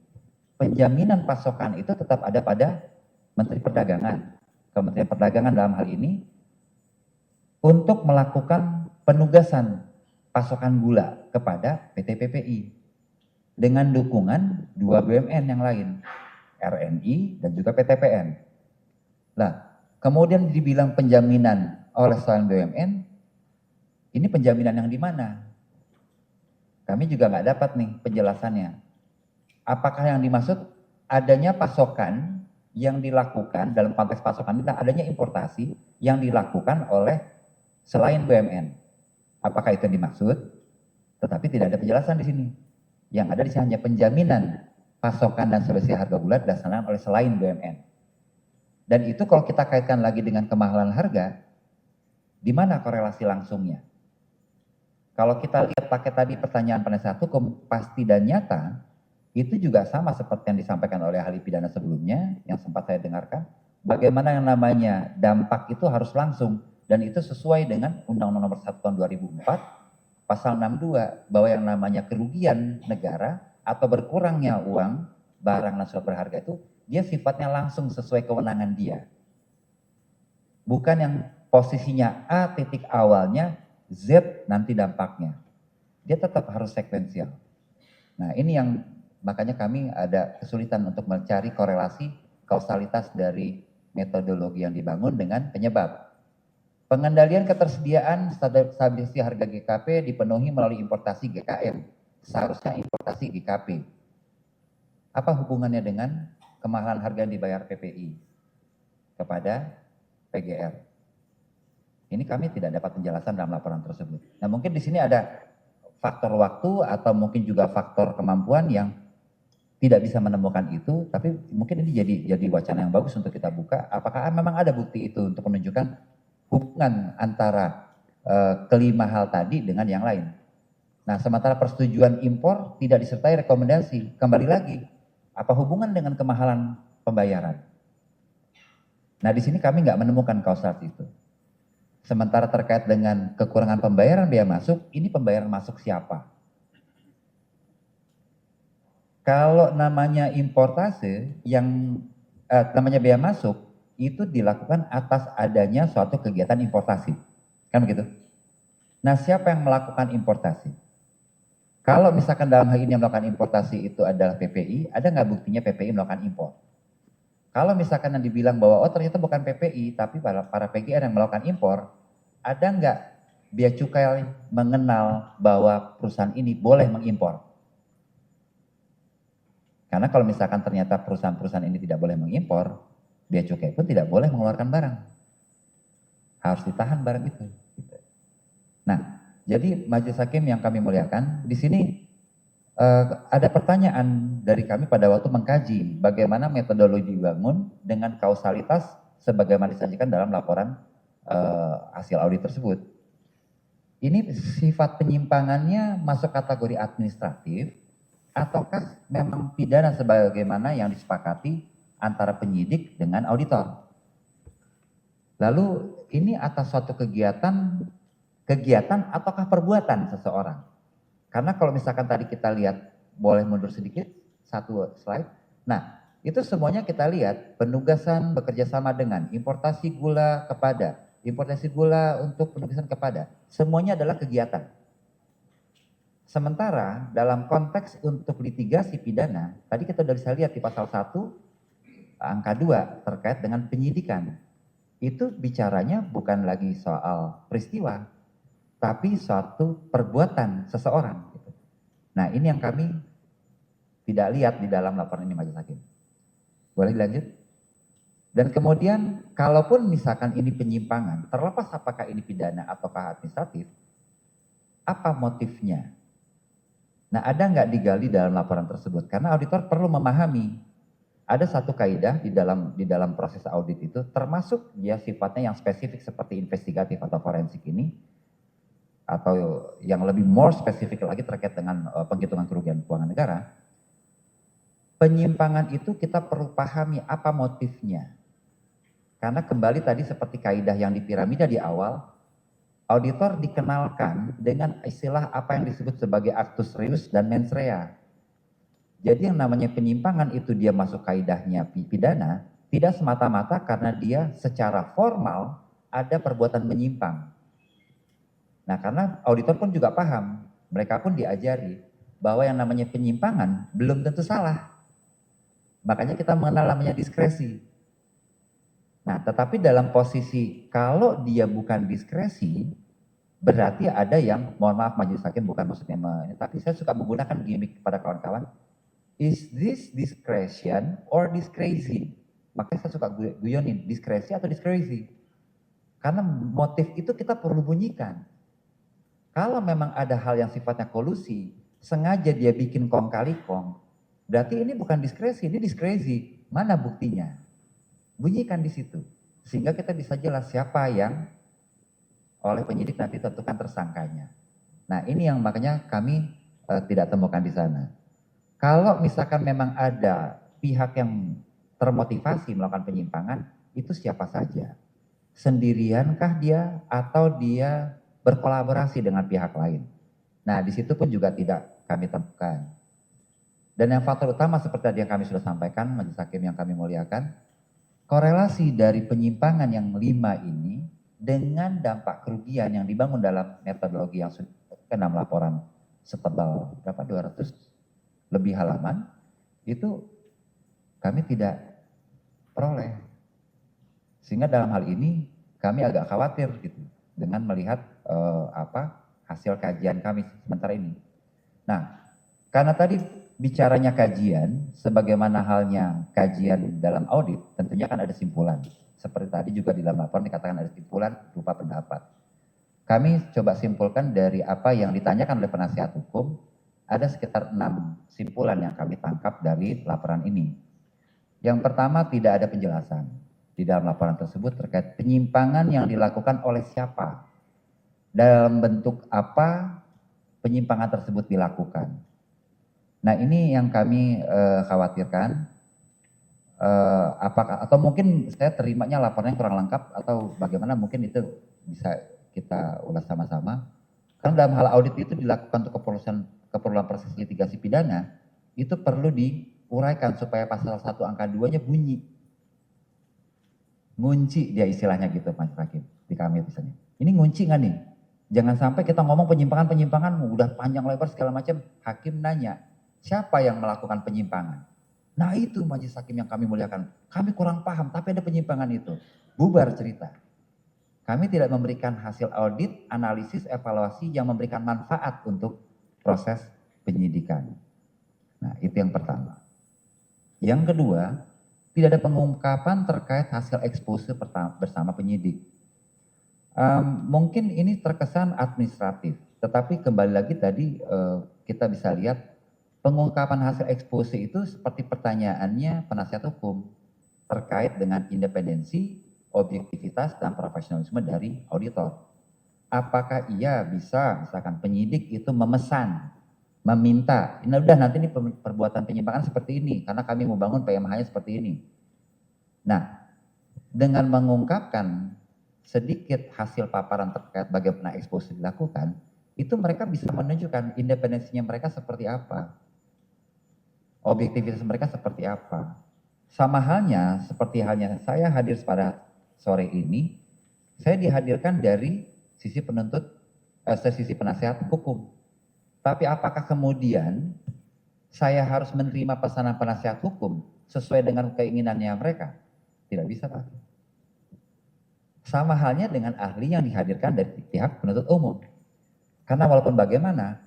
penjaminan pasokan itu tetap ada pada Menteri Perdagangan. Kementerian Perdagangan dalam hal ini untuk melakukan penugasan pasokan gula kepada PT PPI dengan dukungan 2 BUMN yang lain, RNI dan juga PTPN. Nah, kemudian dibilang penjaminan oleh selain BUMN, ini penjaminan yang di mana? Kami juga nggak dapat nih penjelasannya. Apakah yang dimaksud adanya pasokan yang dilakukan dalam konteks pasokan itu adanya importasi yang dilakukan oleh selain BUMN? Apakah itu yang dimaksud? Tetapi tidak ada penjelasan di sini. Yang ada di sini hanya penjaminan pasokan dan stabilisasi harga gula dilaksanakan oleh selain BUMN. Dan itu kalau kita kaitkan lagi dengan kemahalan harga, di mana korelasi langsungnya? Kalau kita lihat pakai tadi pertanyaan penasihat hukum pasti dan nyata, itu juga sama seperti yang disampaikan oleh ahli pidana sebelumnya yang sempat saya dengarkan. Bagaimana yang namanya dampak itu harus langsung. Dan itu sesuai dengan Undang-Undang Nomor 1 Tahun 2004, Pasal 62, bahwa yang namanya kerugian negara atau berkurangnya uang, barang dan sesuatu berharga itu, dia sifatnya langsung sesuai kewenangan dia. Bukan yang posisinya A titik awalnya, Z nanti dampaknya. Dia tetap harus sekuensial. Nah ini yang makanya kami ada kesulitan untuk mencari korelasi kausalitas dari metodologi yang dibangun dengan penyebab. Pengendalian ketersediaan stabilisasi harga GKP dipenuhi melalui importasi GKM. Seharusnya importasi GKP. Apa hubungannya dengan kemahalan harga yang dibayar PPI kepada PGR? Ini kami tidak dapat penjelasan dalam laporan tersebut. Nah mungkin di sini ada faktor waktu atau mungkin juga faktor kemampuan yang tidak bisa menemukan itu, tapi mungkin ini jadi wacana yang bagus untuk kita buka. Apakah memang ada bukti itu untuk menunjukkan hubungan antara kelima hal tadi dengan yang lain. Nah, sementara persetujuan impor tidak disertai rekomendasi. Kembali lagi, apa hubungan dengan kemahalan pembayaran? Nah, di sini kami nggak menemukan kausalitas itu. Sementara terkait dengan kekurangan pembayaran biaya masuk, ini pembayaran masuk siapa? Kalau namanya importase, yang namanya biaya masuk, itu dilakukan atas adanya suatu kegiatan importasi. Kan begitu? Nah, siapa yang melakukan importasi? Kalau misalkan dalam hal ini yang melakukan importasi itu adalah PPI, ada nggak buktinya PPI melakukan impor? Kalau misalkan yang dibilang bahwa oh ternyata bukan PPI, tapi para PGR yang melakukan impor, ada nggak bea cukai mengenal bahwa perusahaan ini boleh mengimpor? Karena kalau misalkan ternyata perusahaan-perusahaan ini tidak boleh mengimpor, bea cukai pun tidak boleh mengeluarkan barang. Harus ditahan barang itu. Nah, jadi majelis hakim yang kami muliakan, di sini ada pertanyaan dari kami pada waktu mengkaji bagaimana metodologi dibangun dengan kausalitas sebagaimana disajikan dalam laporan hasil audit tersebut. Ini sifat penyimpangannya masuk kategori administratif ataukah memang pidana sebagaimana yang disepakati antara penyidik dengan auditor. Lalu ini atas suatu kegiatan ataukah perbuatan seseorang. Karena kalau misalkan tadi kita lihat, boleh mundur sedikit, satu slide. Nah, itu semuanya kita lihat penugasan bekerja sama dengan importasi gula untuk penugasan kepada, semuanya adalah kegiatan. Sementara dalam konteks untuk litigasi pidana, tadi kita sudah bisa lihat di pasal 1 angka 2 terkait dengan penyidikan. Itu bicaranya bukan lagi soal peristiwa, tapi suatu perbuatan seseorang. Nah, ini yang kami tidak lihat di dalam laporan ini Majelis Hakim. Boleh dilanjut? Dan kemudian, kalaupun misalkan ini penyimpangan, terlepas apakah ini pidana ataukah administratif, apa motifnya? Nah, ada nggak digali dalam laporan tersebut? Karena auditor perlu memahami, ada satu kaidah di dalam proses audit itu, termasuk ya sifatnya yang spesifik seperti investigatif atau forensik ini, atau yang lebih more spesifik lagi terkait dengan penghitungan kerugian keuangan negara. Penyimpangan itu kita perlu pahami apa motifnya. Karena kembali tadi seperti kaidah yang di piramida di awal, auditor dikenalkan dengan istilah apa yang disebut sebagai actus reus dan mens rea. Jadi yang namanya penyimpangan itu dia masuk kaidahnya pidana, tidak semata-mata karena dia secara formal ada perbuatan menyimpang. Nah, karena auditor pun juga paham, mereka pun diajari bahwa yang namanya penyimpangan belum tentu salah. Makanya kita mengenal namanya diskresi. Nah, tetapi dalam posisi kalau dia bukan diskresi, berarti ada yang, mohon maaf Majelis Hakim bukan maksudnya, tapi saya suka menggunakan gimmick kepada kawan-kawan. Is this discretion or discrazy? Makanya saya suka guyonin, diskresi atau discrazy. Karena motif itu kita perlu bunyikan. Kalau memang ada hal yang sifatnya kolusi, sengaja dia bikin kong kali kong, berarti ini bukan diskresi, ini diskresi. Mana buktinya? Bunyikan di situ. Sehingga kita bisa jelas siapa yang oleh penyidik nanti tentukan tersangkanya. Nah, ini yang makanya kami tidak temukan di sana. Kalau misalkan memang ada pihak yang termotivasi melakukan penyimpangan, itu siapa saja? Sendiriankah dia atau dia berkolaborasi dengan pihak lain? Nah, di situ pun juga tidak kami temukan. Dan yang faktor utama seperti tadi yang kami sudah sampaikan, Majelis Hakim yang kami muliakan, korelasi dari penyimpangan yang 5 ini dengan dampak kerugian yang dibangun dalam metodologi yang sudah ke 6 laporan setebal berapa 200 lebih halaman, itu kami tidak peroleh. Sehingga dalam hal ini kami agak khawatir gitu dengan melihat hasil kajian kami sementara ini. Nah, karena tadi bicaranya kajian, sebagaimana halnya kajian dalam audit, tentunya kan ada simpulan. Seperti tadi juga di dalam laporan dikatakan ada simpulan berupa pendapat. Kami coba simpulkan dari apa yang ditanyakan oleh penasihat hukum, ada sekitar 6 simpulan yang kami tangkap dari laporan ini. Yang pertama, tidak ada penjelasan di dalam laporan tersebut terkait penyimpangan yang dilakukan oleh siapa, dalam bentuk apa penyimpangan tersebut dilakukan. Nah, ini yang kami khawatirkan, apakah atau mungkin saya terimanya laporannya kurang lengkap atau bagaimana, mungkin itu bisa kita ulas sama-sama. Karena dalam hal audit itu dilakukan untuk keperluan proses litigasi pidana, itu perlu diuraikan supaya pasal 1 angka 2-nya bunyi. Ngunci dia istilahnya gitu Majelis Hakim, di kami misalnya. Ini ngunci nggak nih? Jangan sampai kita ngomong penyimpangan udah panjang lebar segala macam, hakim nanya, siapa yang melakukan penyimpangan? Nah itu Majelis Hakim yang kami muliakan, kami kurang paham tapi ada penyimpangan itu. Bubar cerita. Kami tidak memberikan hasil audit, analisis, evaluasi yang memberikan manfaat untuk proses penyidikan. Nah, itu yang pertama. Yang kedua, tidak ada pengungkapan terkait hasil ekspose bersama penyidik. Mungkin ini terkesan administratif, tetapi kembali lagi tadi kita bisa lihat pengungkapan hasil ekspose itu seperti pertanyaannya penasihat hukum terkait dengan independensi, objektivitas dan profesionalisme dari auditor. Apakah ia bisa, misalkan penyidik itu memesan, meminta, ini udah nanti ini perbuatan penyimpangan seperti ini, karena kami mau bangun PMH-nya seperti ini. Nah, dengan mengungkapkan sedikit hasil paparan terkait bagaimana ekspose dilakukan, itu mereka bisa menunjukkan independensinya mereka seperti apa, objektivitas mereka seperti apa. Sama halnya seperti halnya saya hadir pada sore ini, saya dihadirkan dari sisi sisi penasihat hukum. Tapi apakah kemudian saya harus menerima pesanan penasihat hukum sesuai dengan keinginannya mereka? Tidak bisa, Pak. Sama halnya dengan ahli yang dihadirkan dari pihak penuntut umum. Karena walaupun bagaimana,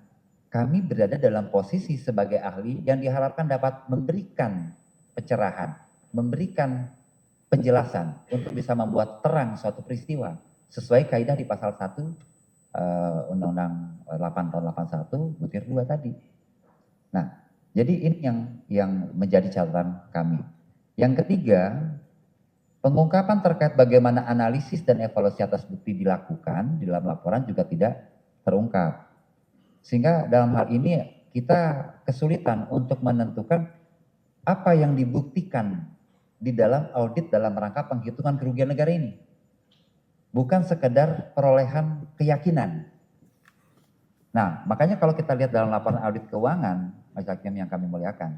kami berada dalam posisi sebagai ahli yang diharapkan dapat memberikan pencerahan, memberikan penjelasan untuk bisa membuat terang suatu peristiwa sesuai kaidah di pasal 1 Undang-Undang 8 tahun 81 butir 2 tadi. Nah, jadi ini yang menjadi catatan kami. Yang ketiga, pengungkapan terkait bagaimana analisis dan evaluasi atas bukti dilakukan di dalam laporan juga tidak terungkap. Sehingga dalam hal ini kita kesulitan untuk menentukan apa yang dibuktikan di dalam audit dalam rangka penghitungan kerugian negara ini. Bukan sekedar perolehan keyakinan. Nah, makanya kalau kita lihat dalam laporan audit keuangan, Majelis Hakim yang kami muliakan,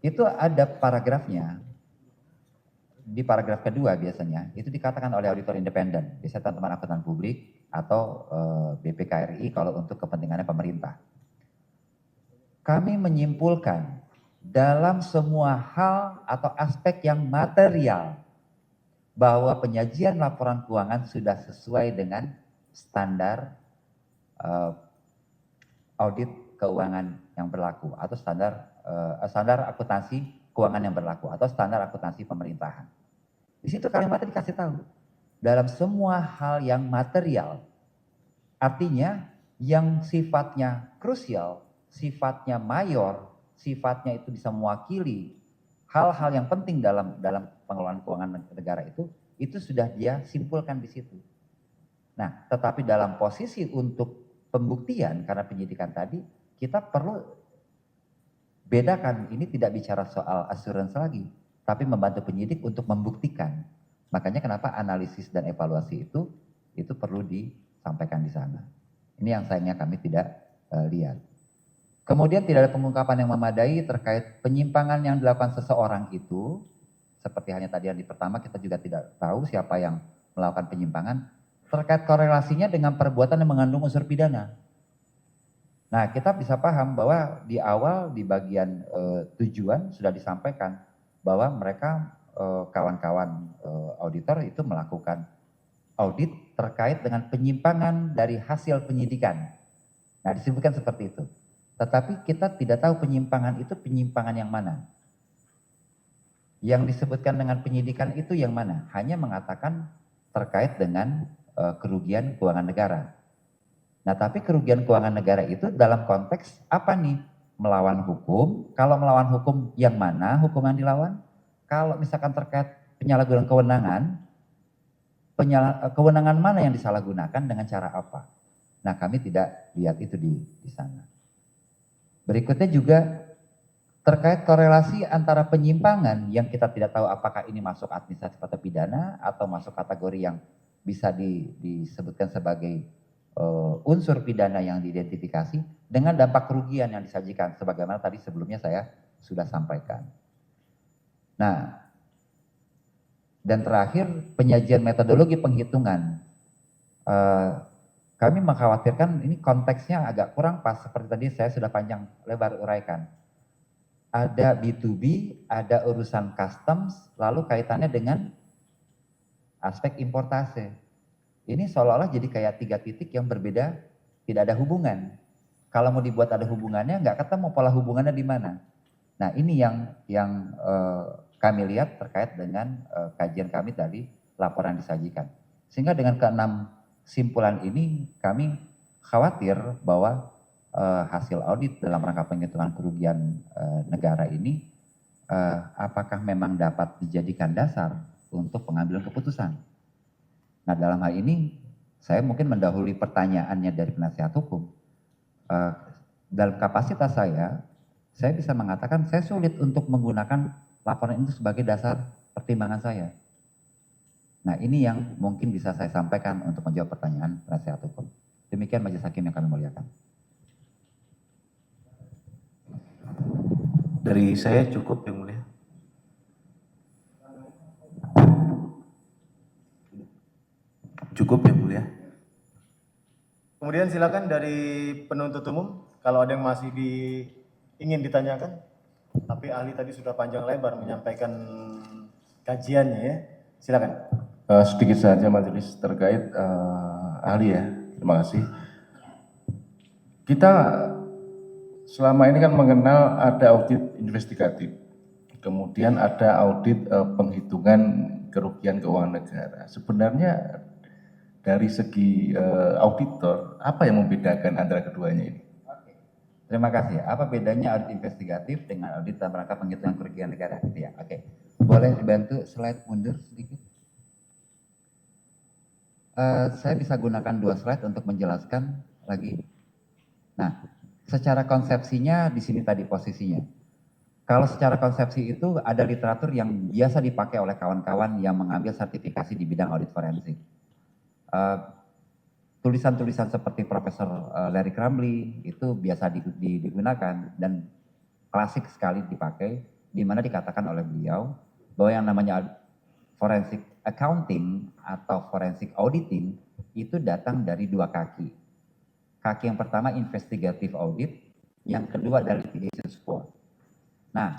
itu ada paragrafnya. Di paragraf kedua biasanya, itu dikatakan oleh auditor independen, biasanya teman-teman akuntan publik atau BPK RI kalau untuk kepentingannya pemerintah. Kami menyimpulkan dalam semua hal atau aspek yang material bahwa penyajian laporan keuangan sudah sesuai dengan standar audit keuangan yang berlaku atau standar akuntansi keuangan yang berlaku atau standar akuntansi pemerintahan. Di situ kalimatnya dikasih tahu dalam semua hal yang material, artinya yang sifatnya krusial, sifatnya mayor, sifatnya itu bisa mewakili hal-hal yang penting dalam pengelolaan keuangan negara itu sudah dia simpulkan di situ. Nah, tetapi dalam posisi untuk pembuktian karena penyidikan tadi, kita perlu bedakan, ini tidak bicara soal assurance lagi, tapi membantu penyidik untuk membuktikan. Makanya kenapa analisis dan evaluasi itu perlu disampaikan di sana. Ini yang sayangnya kami tidak lihat. Kemudian tidak ada pengungkapan yang memadai terkait penyimpangan yang dilakukan seseorang itu, seperti hanya tadi yang di pertama kita juga tidak tahu siapa yang melakukan penyimpangan, terkait korelasinya dengan perbuatan yang mengandung unsur pidana. Nah, kita bisa paham bahwa di awal di bagian tujuan sudah disampaikan bahwa mereka kawan-kawan auditor itu melakukan audit terkait dengan penyimpangan dari hasil penyidikan. Nah, disebutkan seperti itu. Tetapi kita tidak tahu penyimpangan itu penyimpangan yang mana. Yang disebutkan dengan penyidikan itu yang mana? Hanya mengatakan terkait dengan kerugian keuangan negara. Nah, tapi kerugian keuangan negara itu dalam konteks apa nih? Melawan hukum. Kalau melawan hukum yang mana hukum yang dilawan? Kalau misalkan terkait penyalahgunaan kewenangan mana yang disalahgunakan dengan cara apa? Nah, kami tidak lihat itu di sana. Berikutnya juga terkait korelasi antara penyimpangan yang kita tidak tahu apakah ini masuk administratif atau pidana atau masuk kategori yang bisa disebutkan sebagai unsur pidana yang diidentifikasi dengan dampak kerugian yang disajikan sebagaimana tadi sebelumnya saya sudah sampaikan. Nah, dan terakhir penyajian metodologi penghitungan. Kami mengkhawatirkan ini konteksnya agak kurang pas seperti tadi saya sudah panjang lebar uraikan. Ada B2B, ada urusan customs, lalu kaitannya dengan aspek importase. Ini seolah-olah jadi kayak 3 titik yang berbeda, tidak ada hubungan. Kalau mau dibuat ada hubungannya, nggak ketemu pola hubungannya di mana. Nah, ini yang kami lihat terkait dengan kajian kami tadi, laporan disajikan. Sehingga dengan keenam simpulan ini kami khawatir bahwa hasil audit dalam rangka penghitungan kerugian negara ini apakah memang dapat dijadikan dasar untuk pengambilan keputusan. Nah, dalam hal ini saya mungkin mendahului pertanyaannya dari penasihat hukum. Dalam kapasitas saya bisa mengatakan saya sulit untuk menggunakan laporan itu sebagai dasar pertimbangan saya. Nah, ini yang mungkin bisa saya sampaikan untuk menjawab pertanyaan penasihat hukum. Demikian Majelis Hakim yang kami muliakan. Dari saya cukup yang mulia. Kemudian silakan dari penuntut umum, kalau ada yang masih ingin ditanyakan, tapi ahli tadi sudah panjang lebar menyampaikan kajiannya ya. Silakan. Sedikit saja majelis terkait ahli ya, terima kasih. Kita selama ini kan mengenal ada audit investigatif, kemudian ada audit penghitungan kerugian keuangan negara. Sebenarnya dari segi auditor, apa yang membedakan antara keduanya ini? Oke. Terima kasih. Apa bedanya audit investigatif dengan audit dalam rangka penghitungan kerugian negara? Gitu ya. Oke. Boleh dibantu slide mundur sedikit? Saya bisa gunakan 2 slide untuk menjelaskan lagi. Nah, secara konsepsinya di sini tadi posisinya. Kalau secara konsepsi itu ada literatur yang biasa dipakai oleh kawan-kawan yang mengambil sertifikasi di bidang audit forensik. Tulisan-tulisan seperti Profesor Larry Crumbly itu biasa digunakan dan klasik sekali dipakai, di mana dikatakan oleh beliau bahwa yang namanya forensic accounting atau forensic auditing itu datang dari 2 kaki. Kaki yang pertama investigative audit, yang kedua adalah litigation support. Nah,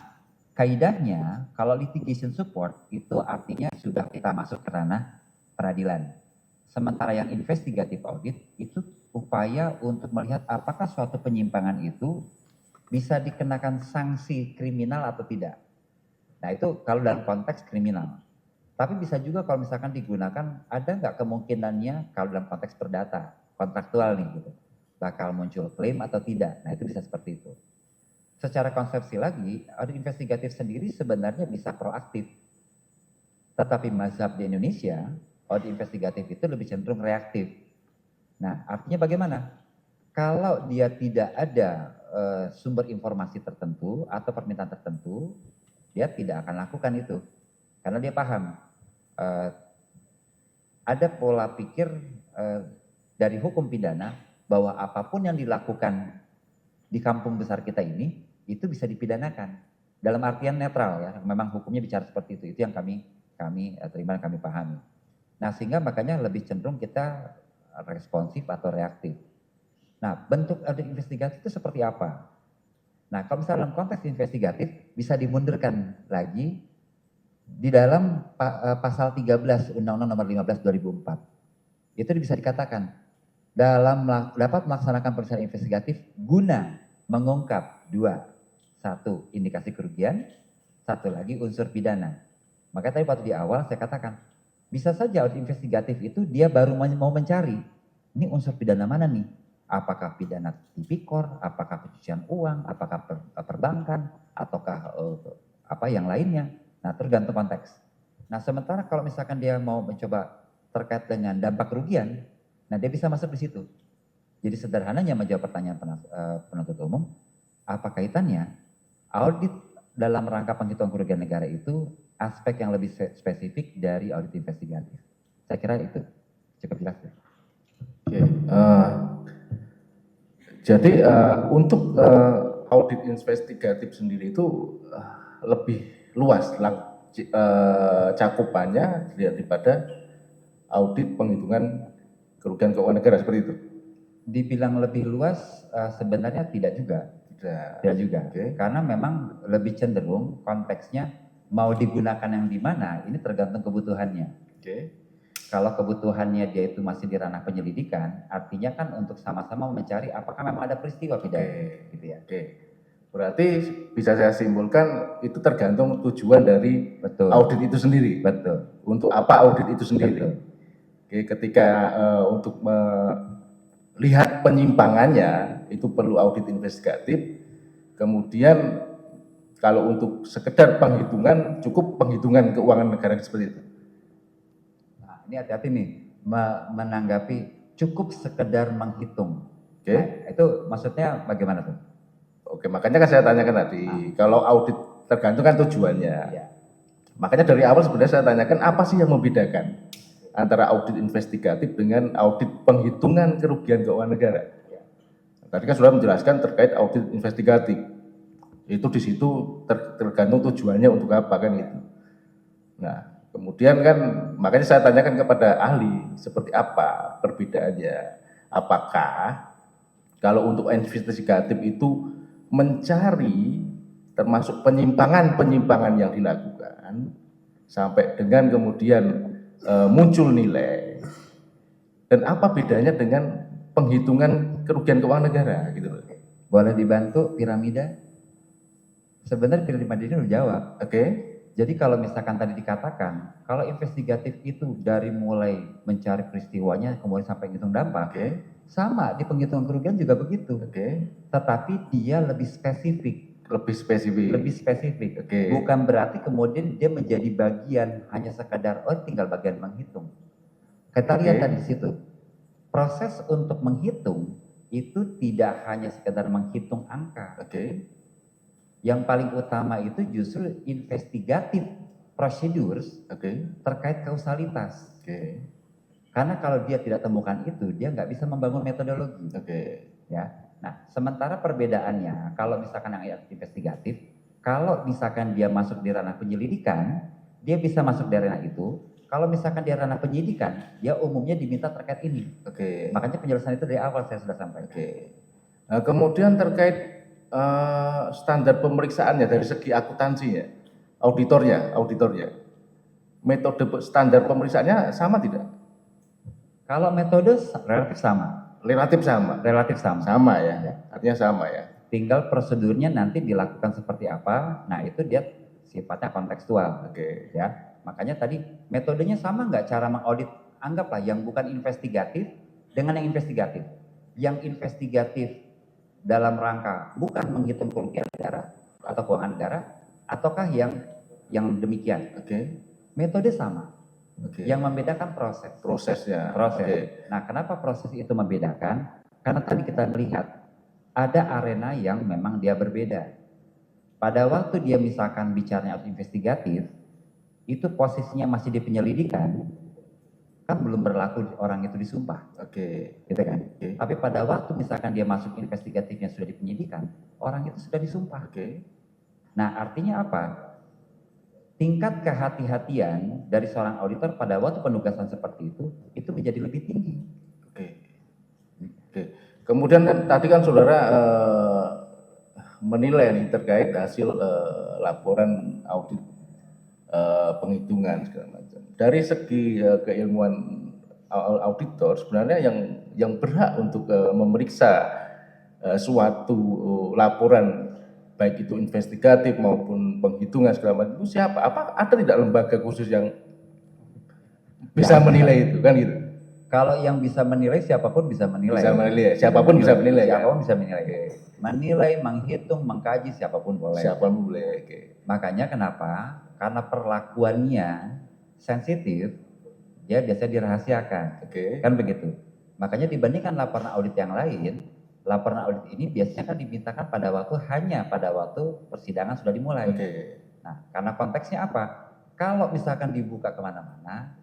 kaidahnya kalau litigation support itu artinya sudah kita masuk ke ranah peradilan. Sementara yang investigative audit itu upaya untuk melihat apakah suatu penyimpangan itu bisa dikenakan sanksi kriminal atau tidak. Nah itu kalau dalam konteks kriminal. Tapi bisa juga kalau misalkan digunakan, ada nggak kemungkinannya kalau dalam konteks perdata, kontraktual nih gitu, bakal muncul klaim atau tidak. Nah itu bisa seperti itu. Secara konsepsi lagi, audit investigatif sendiri sebenarnya bisa proaktif. Tetapi mazhab di Indonesia, audit investigatif itu lebih cenderung reaktif. Nah artinya bagaimana? Kalau dia tidak ada sumber informasi tertentu atau permintaan tertentu, dia tidak akan lakukan itu. Karena dia paham, ada pola pikir dari hukum pidana bahwa apapun yang dilakukan di kampung besar kita ini, itu bisa dipidanakan. Dalam artian netral ya, memang hukumnya bicara seperti itu yang kami terima dan kami pahami. Nah sehingga makanya lebih cenderung kita responsif atau reaktif. Nah bentuk audit investigatif itu seperti apa? Nah kalau misalnya dalam konteks investigatif bisa dimundurkan lagi di dalam pasal 13 Undang-Undang Nomor 15 2004. Itu bisa dikatakan dapat melaksanakan pemeriksaan investigatif guna mengungkap 2, 1 indikasi kerugian, 1 lagi unsur pidana. Maka tadi waktu di awal saya katakan bisa saja audit investigatif itu dia baru mau mencari ini unsur pidana mana nih? Apakah pidana tipikor, apakah pencucian uang, apakah perbankan, ataukah apa yang lainnya. Nah tergantung konteks. Nah sementara kalau misalkan dia mau mencoba terkait dengan dampak kerugian, nah dia bisa masuk di situ. Jadi sederhananya menjawab pertanyaan penuntut umum, apa kaitannya audit dalam rangka penghitungan kerugian negara itu aspek yang lebih spesifik dari audit investigatif. Saya kira itu cukup jelas. Oke, jadi untuk audit investigatif sendiri itu lebih luas cakupannya daripada audit penghitungan kerugian keuangan negara seperti itu. Dibilang lebih luas sebenarnya tidak juga. Tidak juga. Okay. Karena memang lebih cenderung konteksnya mau digunakan yang di mana ini tergantung kebutuhannya. Okay. Kalau kebutuhannya dia itu masih di ranah penyelidikan, artinya kan untuk sama-sama mencari apakah memang ada peristiwa pidana, gitu ya. Oke. Berarti bisa saya simpulkan itu tergantung tujuan dari audit itu sendiri. Betul. Untuk apa audit itu sendiri? Betul. Oke, ketika untuk melihat penyimpangannya itu perlu audit investigatif. Kemudian kalau untuk sekedar penghitungan cukup penghitungan keuangan negara seperti itu. Nah, ini hati-hati nih menanggapi cukup sekedar menghitung. Oke. Nah, itu maksudnya bagaimana tuh? Oke, makanya kan saya tanyakan tadi, kalau audit tergantung kan tujuannya. Ya. Makanya dari awal sebenarnya saya tanyakan apa sih yang membedakan antara audit investigatif dengan audit penghitungan kerugian keuangan negara. Tadi kan sudah menjelaskan terkait audit investigatif. Itu di situ tergantung tujuannya untuk apa kan itu. Nah, kemudian kan makanya saya tanyakan kepada ahli seperti apa perbedaannya apakah kalau untuk investigatif itu mencari termasuk penyimpangan-penyimpangan yang dilakukan sampai dengan kemudian muncul nilai, dan apa bedanya dengan penghitungan kerugian keuangan negara gitu loh. Boleh dibantu piramida? Sebenarnya piramida ini udah jawab. Oke. Jadi kalau misalkan tadi dikatakan, kalau investigatif itu dari mulai mencari peristiwanya kemudian sampai ngitung dampak, Oke. sama di penghitungan kerugian juga begitu. Oke. Tetapi dia lebih spesifik. Lebih spesifik. Lebih spesifik. Oke. Bukan berarti kemudian dia menjadi bagian hanya sekadar tinggal bagian menghitung. Kita lihat tadi di situ. Proses untuk menghitung itu tidak hanya sekedar menghitung angka. Oke. Yang paling utama itu justru investigatif procedures Oke. terkait kausalitas. Oke. Karena kalau dia tidak temukan itu, dia nggak bisa membangun metodologi. Oke. Ya. Nah, sementara perbedaannya, kalau misalkan yang investigatif, kalau misalkan dia masuk di ranah penyelidikan, dia bisa masuk di ranah itu. Kalau misalkan di ranah penyidikan, dia umumnya diminta terkait ini. Oke. Makanya penjelasan itu dari awal saya sudah sampaikan. Oke. Nah, kemudian terkait standar pemeriksaannya dari segi akuntansinya, auditornya, metode standar pemeriksaannya sama tidak? Kalau metode relatif sama. Relatif sama. Relatif sama. Sama ya. Artinya sama ya. Tinggal prosedurnya nanti dilakukan seperti apa. Nah, itu dia sifatnya kontekstual. Oke. Ya. Makanya tadi metodenya sama nggak cara mengaudit? Anggaplah yang bukan investigatif dengan yang investigatif. Yang investigatif dalam rangka bukan menghitung kerugian negara atau keuangan negara, ataukah yang demikian? Oke. Metode sama. Oke. Yang membedakan proses. Prosesnya. Proses. Oke. Nah, kenapa proses itu membedakan? Karena tadi kita melihat ada arena yang memang dia berbeda. Pada waktu dia misalkan bicaranya investigatif, itu posisinya masih di penyelidikan, kan belum berlaku orang itu disumpah. Oke. Gitu kan? Oke. Tapi pada waktu misalkan dia masuk investigatifnya sudah di penyidikan, orang itu sudah disumpah. Oke. Nah, artinya apa? Tingkat kehati-hatian dari seorang auditor pada waktu penugasan seperti itu menjadi lebih tinggi. Oke. Oke. Kemudian kan tadi kan saudara menilai nih terkait hasil laporan audit penghitungan segala macam. Dari segi keilmuan auditor, sebenarnya yang berhak untuk memeriksa suatu laporan baik itu investigatif maupun penghitungan segala macam itu siapa? Apa ada tidak lembaga khusus yang bisa menilai itu kan gitu? Kalau yang bisa menilai siapapun bisa menilai. Bisa menilai, siapapun bisa menilai. Siapapun bisa menilai. Menilai, menghitung, mengkaji siapapun boleh. Siapapun boleh. Oke. Makanya kenapa? Karena perlakuannya sensitif, dia biasa dirahasiakan. Oke. Kan begitu. Makanya dibandingkan laporan audit yang lain, laporan audit ini biasanya kan dimintakan hanya pada waktu persidangan sudah dimulai. Oke. Nah, karena konteksnya apa? Kalau misalkan dibuka kemana-mana,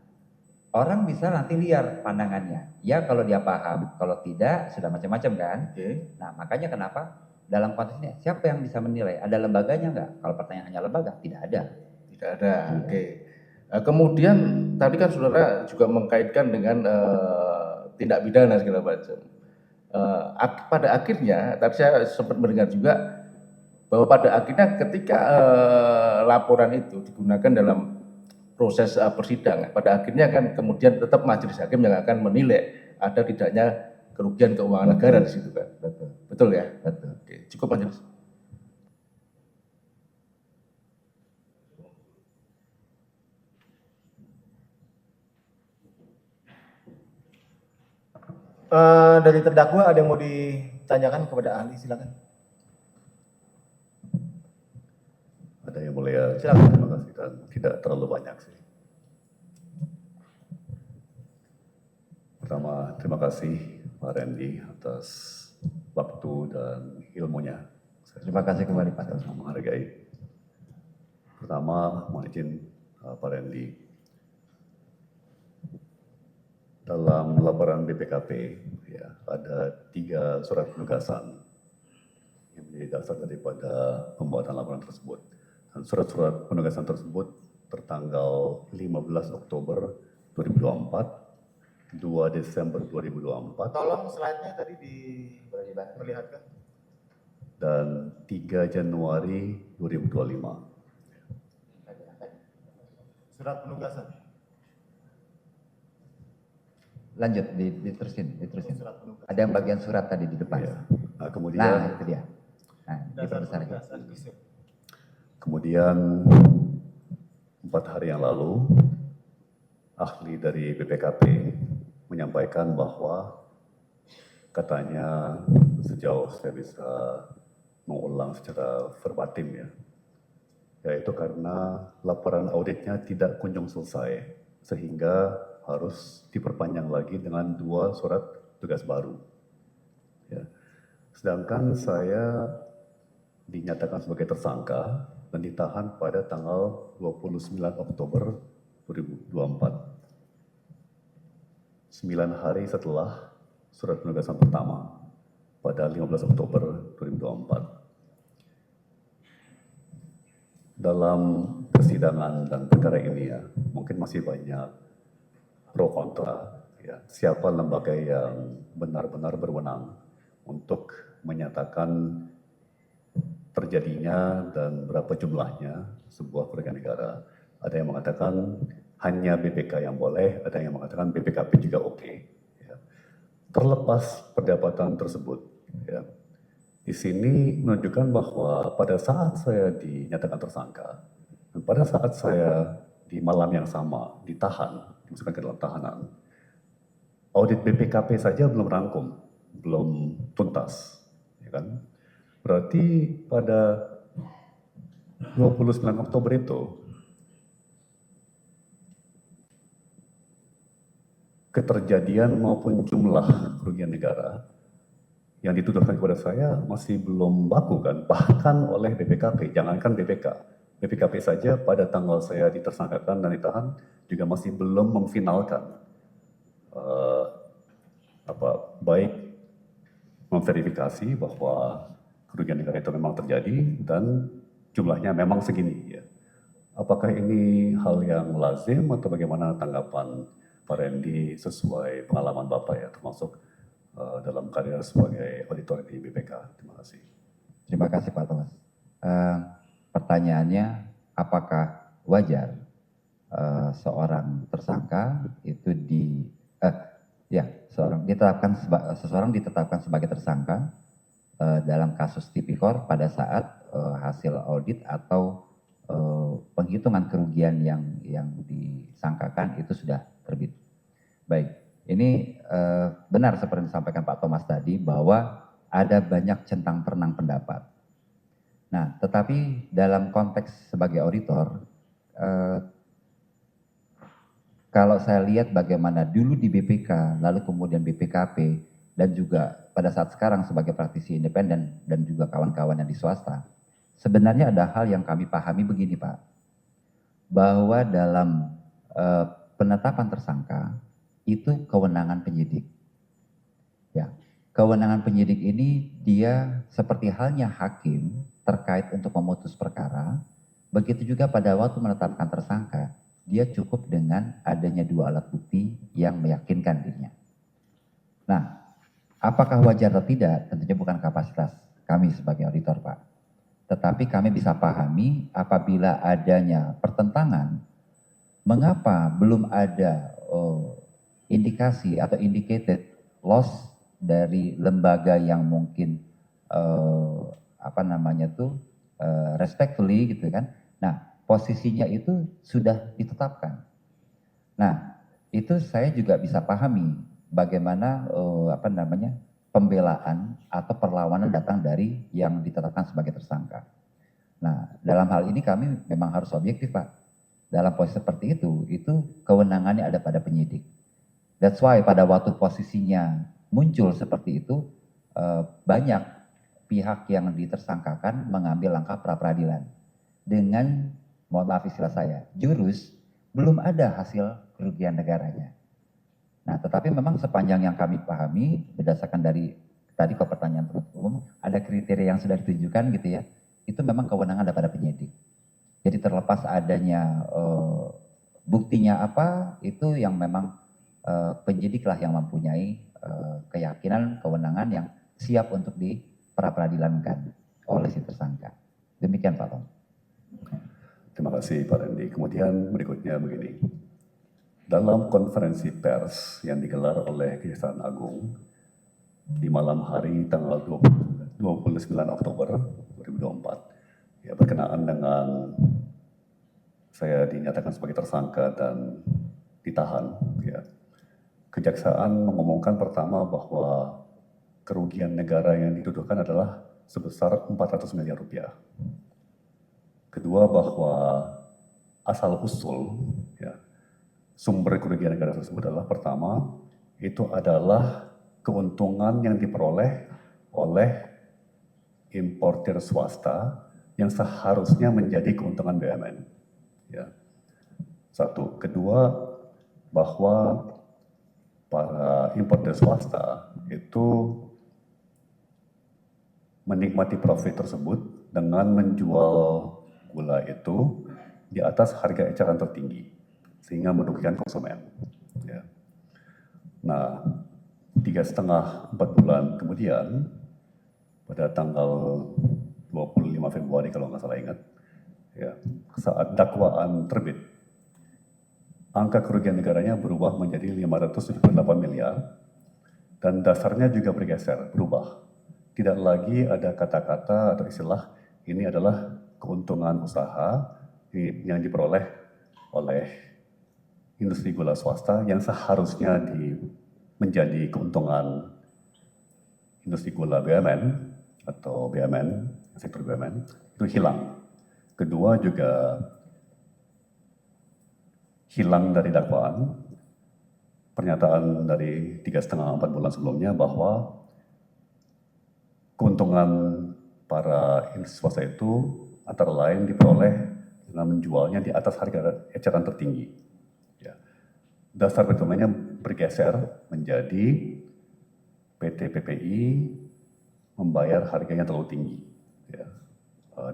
orang bisa nanti liar pandangannya. Ya kalau dia paham, kalau tidak sudah macam-macam kan. Oke. Nah, makanya kenapa dalam konteks ini siapa yang bisa menilai? Ada lembaganya enggak? Kalau pertanyaannya lembaga, tidak ada. Tidak ada. Oke. Kemudian tadi kan saudara juga mengkaitkan dengan tindak pidana segala macam. Pada akhirnya, tadi saya sempat mendengar juga bahwa pada akhirnya ketika laporan itu digunakan dalam proses persidangan, pada akhirnya kan kemudian tetap majelis hakim yang akan menilai ada tidaknya kerugian keuangan negara di situ kan. Betul. Betul ya? Betul. Oke, cukup majelis. Dari terdakwa ada yang mau ditanyakan kepada ahli, silakan. Ada yang mulia, Silakan. terima kasih dan tidak terlalu banyak sih. Pertama, terima kasih Pak Randy atas waktu dan ilmunya. Terima kasih kembali Pak. Saya menghargai. Pertama, mohon izin Pak Randy, dalam laporan BPKP ya, ada 3 surat penugasan yang menjadi dasar daripada pembuatan laporan tersebut. Dan surat-surat penugasan tersebut tertanggal 15 Oktober 2024 2 Desember 2024 Tolong slide-nya tadi diperlihatkan. dan 3 Januari 2025. Surat penugasan. Lanjut, diterusin. Surat penugasan. Ada yang bagian surat tadi di depan. Ya. Nah, kemudian Nah, itu dia. Nah, Dasar diperbesar. penugasan visum. Kemudian 4 hari yang lalu, ahli dari BPKP menyampaikan bahwa katanya sejauh saya bisa mengulang secara verbatim ya, yaitu karena laporan auditnya tidak kunjung selesai, sehingga harus diperpanjang lagi dengan 2 surat tugas baru. Ya. Sedangkan saya dinyatakan sebagai tersangka dan ditahan pada tanggal 29 Oktober 2024. 9 hari setelah surat penugasan pertama pada 15 Oktober 2024. Dalam persidangan dan perkara ini ya, mungkin masih banyak pro kontra. Ya. Siapa lembaga yang benar-benar berwenang untuk menyatakan terjadinya dan berapa jumlahnya sebuah kerugian negara. Ada yang mengatakan hanya BPK yang boleh, ada yang mengatakan BPKP juga oke. Ya. Terlepas perdebatan tersebut, ya, di sini menunjukkan bahwa pada saat saya dinyatakan tersangka, dan pada saat saya di malam yang sama ditahan, dimasukkan ke dalam tahanan, audit BPKP saja belum rangkum, belum tuntas, ya kan? Berarti pada 29 Oktober itu, keterjadian maupun jumlah kerugian negara yang dituduhkan kepada saya masih belum baku kan, bahkan oleh BPKP, jangankan BPK. BPKP saja pada tanggal saya ditersangkakan dan ditahan juga masih belum memfinalkan baik memverifikasi bahwa kerugian negara itu memang terjadi dan jumlahnya memang segini. Ya. Apakah ini hal yang lazim atau bagaimana tanggapan Pak Randy sesuai pengalaman Bapak ya, termasuk dalam karir sebagai auditor di BPK? Terima kasih. Terima kasih Pak Thomas. Pertanyaannya, apakah wajar seorang tersangka itu seseorang ditetapkan sebagai tersangka dalam kasus tipikor pada saat hasil audit atau penghitungan kerugian yang disangkakan itu sudah terbit. Baik, ini benar seperti yang disampaikan Pak Thomas tadi bahwa ada banyak centang perenang pendapat. Nah, tetapi dalam konteks sebagai auditor, kalau saya lihat bagaimana dulu di BPK, lalu kemudian BPKP, dan juga pada saat sekarang sebagai praktisi independen dan juga kawan-kawan yang di swasta, sebenarnya ada hal yang kami pahami begini Pak, bahwa dalam penetapan tersangka itu kewenangan penyidik. Ya, kewenangan penyidik ini dia seperti halnya hakim terkait untuk memutus perkara, begitu juga pada waktu menetapkan tersangka, dia cukup dengan adanya 2 alat bukti yang meyakinkan dirinya. Nah, apakah wajar atau tidak? Tentunya bukan kapasitas kami sebagai auditor, Pak. Tetapi kami bisa pahami apabila adanya pertentangan, mengapa belum ada indikasi atau indicated loss dari lembaga yang mungkin respectfully gitu kan. Nah, posisinya itu sudah ditetapkan. Nah, itu saya juga bisa pahami bagaimana pembelaan atau perlawanan datang dari yang ditetapkan sebagai tersangka. Nah, dalam hal ini kami memang harus objektif, Pak. Dalam posisi seperti itu kewenangannya ada pada penyidik. That's why pada waktu posisinya muncul seperti itu, banyak pihak yang ditersangkakan mengambil langkah pra-peradilan. Dengan, mohon maaf istilah saya, jurus belum ada hasil kerugian negaranya. Nah, tetapi memang sepanjang yang kami pahami, berdasarkan dari tadi ke pertanyaan penuntut umum, ada kriteria yang sudah ditunjukkan gitu ya, itu memang kewenangan ada pada penyidik. Jadi terlepas adanya buktinya apa, itu yang memang penyidiklah yang mempunyai keyakinan, kewenangan yang siap untuk diperadilankan oleh si tersangka. Demikian Pak Tom. Terima kasih Pak Randy. Kemudian berikutnya begini. Dalam konferensi pers yang digelar oleh Kejaksaan Agung di malam hari tanggal 29 Oktober 2024, ya, berkenaan dengan saya dinyatakan sebagai tersangka dan ditahan, ya, Kejaksaan mengumumkan pertama bahwa kerugian negara yang dituduhkan adalah sebesar 400 miliar rupiah. Kedua, bahwa asal-usul, ya, sumber kerugian negara tersebut adalah pertama, itu adalah keuntungan yang diperoleh oleh importir swasta yang seharusnya menjadi keuntungan BUMN. Ya. Satu. Kedua, bahwa para importir swasta itu menikmati profit tersebut dengan menjual gula itu di atas harga eceran tertinggi, sehingga merugikan konsumen. Ya. Nah, 3,5-4 bulan kemudian, pada tanggal 25 Februari kalau nggak salah ingat, ya, saat dakwaan terbit, angka kerugian negaranya berubah menjadi 578 miliar, dan dasarnya juga bergeser, berubah. Tidak lagi ada kata-kata atau istilah ini adalah keuntungan usaha yang diperoleh oleh industri gula swasta yang seharusnya menjadi keuntungan industri gula BUMN atau BUMN, sektor BUMN, itu hilang. Kedua juga hilang dari dakwaan pernyataan dari 3,5-4 bulan sebelumnya bahwa keuntungan para industri swasta itu antara lain diperoleh dengan menjualnya di atas harga eceran tertinggi. Ya. Dasar perhitungannya bergeser menjadi PT PPI membayar harganya terlalu tinggi, ya,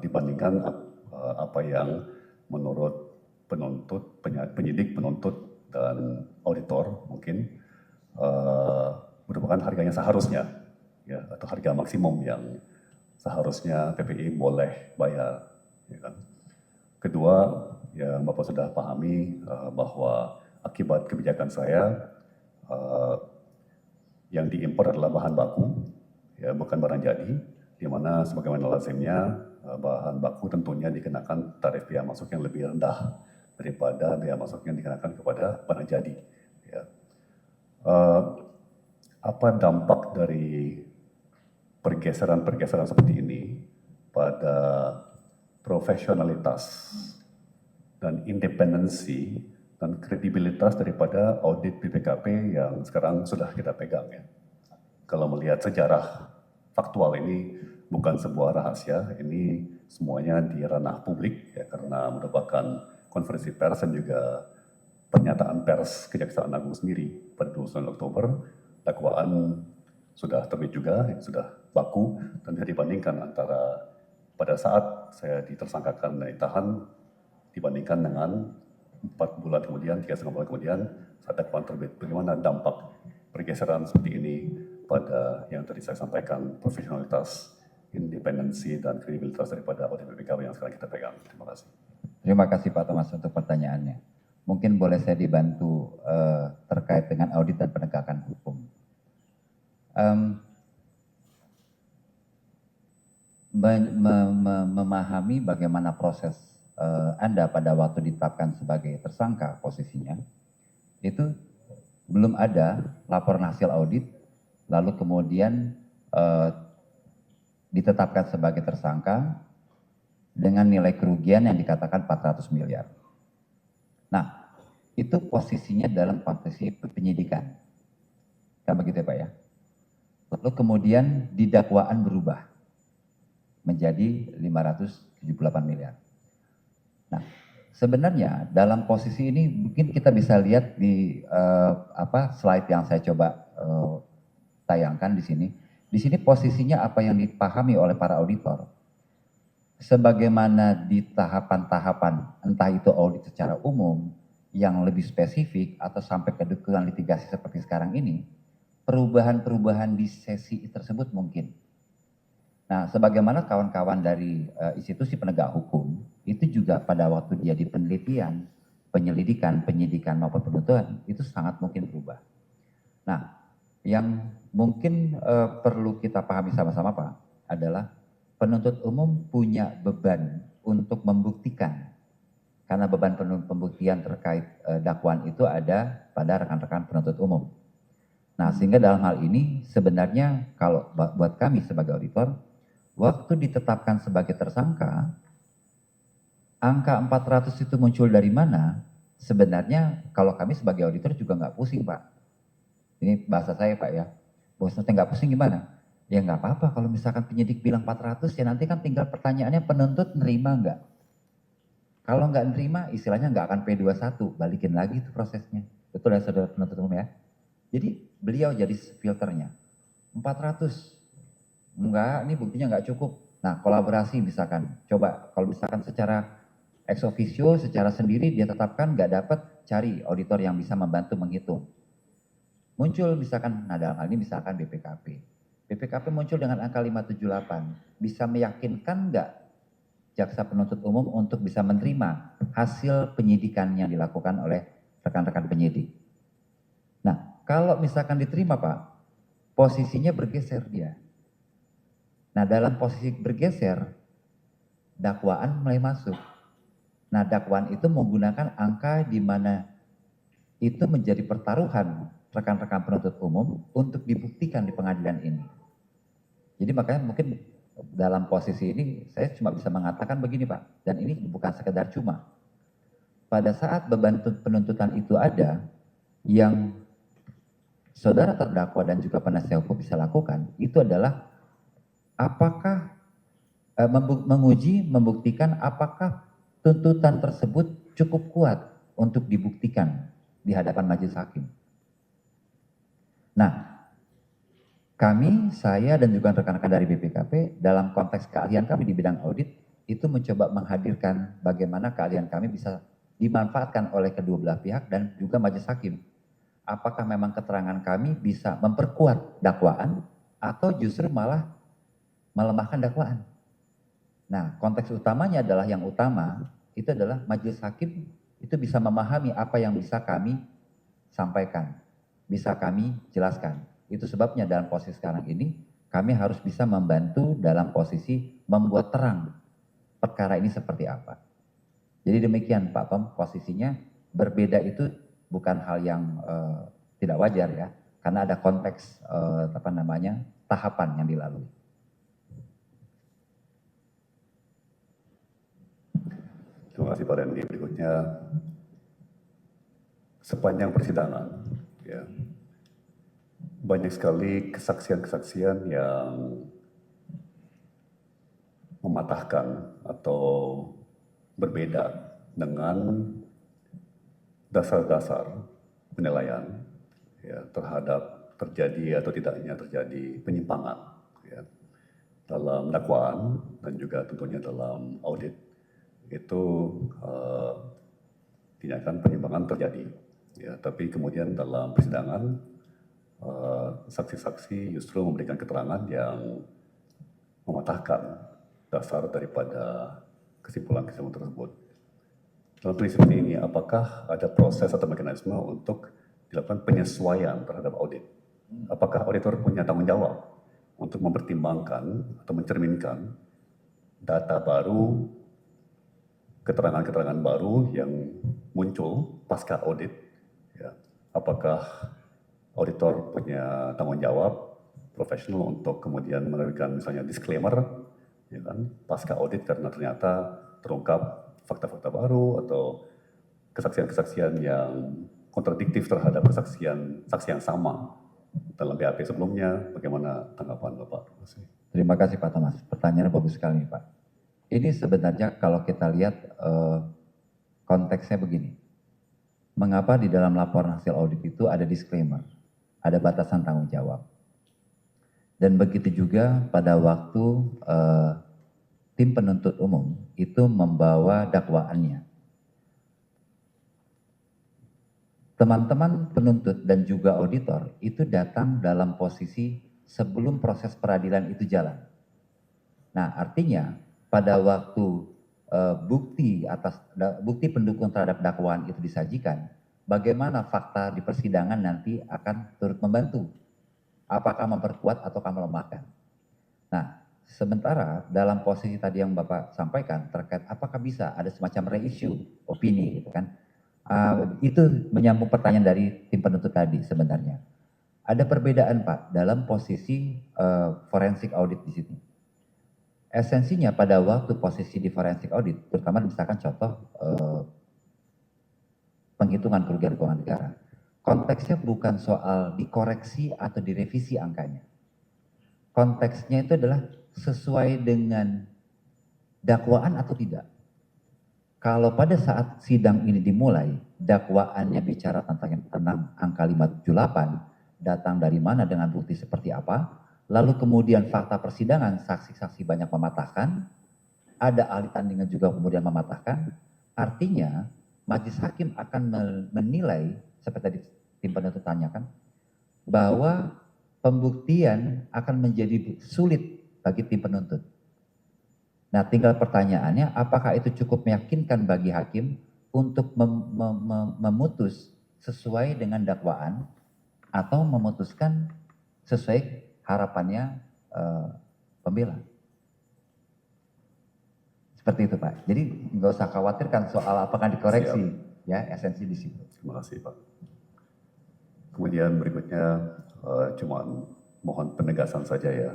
dibandingkan apa yang menurut penyidik, penuntut, dan auditor mungkin merupakan harganya seharusnya, ya, atau harga maksimum yang seharusnya PPI boleh bayar. Ya kan? Kedua, ya Bapak sudah pahami bahwa akibat kebijakan saya yang diimpor adalah bahan baku, ya, bukan barang jadi, di mana sebagaimana lazimnya bahan baku tentunya dikenakan tarif biaya masuk yang lebih rendah daripada biaya masuk yang dikenakan kepada barang jadi. Ya. Apa dampak dari pergeseran-pergeseran seperti ini pada profesionalitas dan independensi dan kredibilitas daripada audit BPKP yang sekarang sudah kita pegang, ya. Kalau melihat sejarah faktual ini bukan sebuah rahasia, ini semuanya di ranah publik, ya, karena merupakan konferensi pers dan juga pernyataan pers Kejaksaan Agung sendiri pada 29 Oktober, dakwaan sudah terbit juga, yang sudah baku, dan bisa dibandingkan antara pada saat saya ditersangkakan dan ditahan dibandingkan dengan 4 bulan kemudian, 3,5 bulan kemudian saat dakwaan terbit. Bagaimana dampak pergeseran seperti ini pada yang tadi saya sampaikan, profesionalitas, independensi, dan kredibilitas daripada audit BPKP yang sekarang kita pegang. Terima kasih. Terima kasih Pak Thomas untuk pertanyaannya. Mungkin boleh saya dibantu terkait dengan audit dan penegakan hukum. Memahami bagaimana proses Anda pada waktu ditetapkan sebagai tersangka posisinya, itu belum ada laporan hasil audit, lalu kemudian ditetapkan sebagai tersangka dengan nilai kerugian yang dikatakan 400 miliar. Nah, itu posisinya dalam posisi penyidikan. Kan begitu ya Pak ya? Lalu kemudian di dakwaan berubah menjadi 578 miliar. Nah, sebenarnya dalam posisi ini mungkin kita bisa lihat di slide yang saya coba tayangkan di sini. Di sini posisinya apa yang dipahami oleh para auditor. Sebagaimana di tahapan-tahapan, entah itu audit secara umum, yang lebih spesifik atau sampai ke dukungan litigasi seperti sekarang ini, perubahan-perubahan di sesi tersebut mungkin. Nah, sebagaimana kawan-kawan dari institusi penegak hukum, itu juga pada waktu dia di penelitian, penyelidikan, penyidikan maupun penuntutan, itu sangat mungkin berubah. Nah, yang mungkin perlu kita pahami sama-sama Pak, adalah penuntut umum punya beban untuk membuktikan. Karena beban pembuktian terkait dakwaan itu ada pada rekan-rekan penuntut umum. Nah, sehingga dalam hal ini sebenarnya kalau buat kami sebagai auditor, waktu ditetapkan sebagai tersangka, angka 400 itu muncul dari mana? Sebenarnya kalau kami sebagai auditor juga nggak pusing Pak. Ini bahasa saya Pak ya. Bosnya nggak pusing gimana? Ya nggak apa-apa kalau misalkan penyidik bilang 400 ya nanti kan tinggal pertanyaannya penuntut nerima nggak? Kalau nggak nerima istilahnya nggak akan P21, balikin lagi itu prosesnya. Betul ya saudara penuntut umum ya? Jadi beliau jadi filternya. 400, enggak, ini buktinya nggak cukup. Nah, kolaborasi misalkan, coba kalau misalkan secara ex officio, secara sendiri dia tetapkan nggak dapat, cari auditor yang bisa membantu menghitung. Muncul misalkan, nah dalam hal ini misalkan BPKP. BPKP muncul dengan angka 578, bisa meyakinkan nggak jaksa penuntut umum untuk bisa menerima hasil penyidikan yang dilakukan oleh rekan-rekan penyidik. Nah, kalau misalkan diterima Pak, posisinya bergeser dia. Nah, dalam posisi bergeser, dakwaan mulai masuk. Nah, dakwaan itu menggunakan angka di mana itu menjadi pertaruhan rekan-rekan penuntut umum untuk dibuktikan di pengadilan ini. Jadi makanya mungkin dalam posisi ini saya cuma bisa mengatakan begini Pak, dan ini bukan sekedar cuma. Pada saat beban penuntutan itu ada, yang saudara terdakwa dan juga penasihat hukum bisa lakukan, itu adalah apakah menguji, membuktikan apakah tuntutan tersebut cukup kuat untuk dibuktikan di hadapan majelis hakim. Nah, kami, saya dan juga rekan-rekan dari BPKP dalam konteks keahlian kami di bidang audit itu mencoba menghadirkan bagaimana keahlian kami bisa dimanfaatkan oleh kedua belah pihak dan juga majelis hakim. Apakah memang keterangan kami bisa memperkuat dakwaan atau justru malah melemahkan dakwaan. Nah, konteks utamanya adalah yang utama itu adalah majelis hakim itu bisa memahami apa yang bisa kami sampaikan, bisa kami jelaskan. Itu sebabnya dalam posisi sekarang ini kami harus bisa membantu dalam posisi membuat terang perkara ini seperti apa. Jadi demikian Pak Tom, posisinya berbeda itu bukan hal yang tidak wajar ya, karena ada konteks tahapan yang dilalui. Terima kasih Pak Randy. Berikutnya, sepanjang persidangan, ya, banyak sekali kesaksian-kesaksian yang mematahkan atau berbeda dengan dasar-dasar penilaian ya, terhadap terjadi atau tidaknya terjadi penyimpangan ya, dalam dakwaan dan juga tentunya dalam audit. Itu tindakan penyimpangan terjadi ya, tapi kemudian dalam persidangan saksi-saksi justru memberikan keterangan yang mematahkan dasar daripada kesimpulan-kesimpulan tersebut. Dalam prinsip ini, apakah ada proses atau mekanisme untuk dilakukan penyesuaian terhadap audit? Apakah auditor punya tanggung jawab untuk mempertimbangkan atau mencerminkan data baru, keterangan-keterangan baru yang muncul pasca audit? Ya. Apakah auditor punya tanggung jawab profesional untuk kemudian menerbitkan misalnya disclaimer, ya kan, pasca audit karena ternyata terungkap fakta-fakta baru atau kesaksian-kesaksian yang kontradiktif terhadap kesaksian saksi yang sama dalam BAP sebelumnya. Bagaimana tanggapan Bapak? Terima kasih Pak Thomas. Pertanyaan bagus sekali Pak. Ini sebenarnya kalau kita lihat konteksnya begini. Mengapa di dalam laporan hasil audit itu ada disclaimer? Ada batasan tanggung jawab. Dan begitu juga pada waktu tim penuntut umum itu membawa dakwaannya. teman-teman penuntut dan juga auditor itu datang dalam posisi sebelum proses peradilan itu jalan. Nah, artinya pada waktu bukti pendukung terhadap dakwaan itu disajikan, bagaimana fakta di persidangan nanti akan turut membantu, apakah memperkuat ataukah melemahkan. Nah, sementara dalam posisi tadi yang Bapak sampaikan terkait apakah bisa ada semacam reissue opini gitu kan, itu menyambung pertanyaan dari tim penuntut tadi sebenarnya. Ada perbedaan Pak dalam posisi forensik audit di sini. Esensinya pada waktu posisi di forensik audit, terutama misalkan contoh penghitungan kerugian keuangan negara, konteksnya bukan soal dikoreksi atau direvisi angkanya. Konteksnya itu adalah sesuai dengan dakwaan atau tidak. Kalau pada saat sidang ini dimulai, dakwaannya bicara tentang angka 578, datang dari mana dengan bukti seperti apa, lalu kemudian fakta persidangan, saksi-saksi banyak mematahkan, ada ahli tandingan juga kemudian mematahkan, artinya majelis hakim akan menilai, seperti tadi tim penuntut tanyakan, bahwa pembuktian akan menjadi sulit bagi tim penuntut. Nah, tinggal pertanyaannya, apakah itu cukup meyakinkan bagi hakim untuk memutus sesuai dengan dakwaan atau memutuskan sesuai harapannya pembela. Seperti itu Pak. Jadi nggak usah khawatirkan soal apakah dikoreksi. Siap. Ya, esensi di situ. Terima kasih Pak. Kemudian berikutnya cuma mohon penegasan saja ya,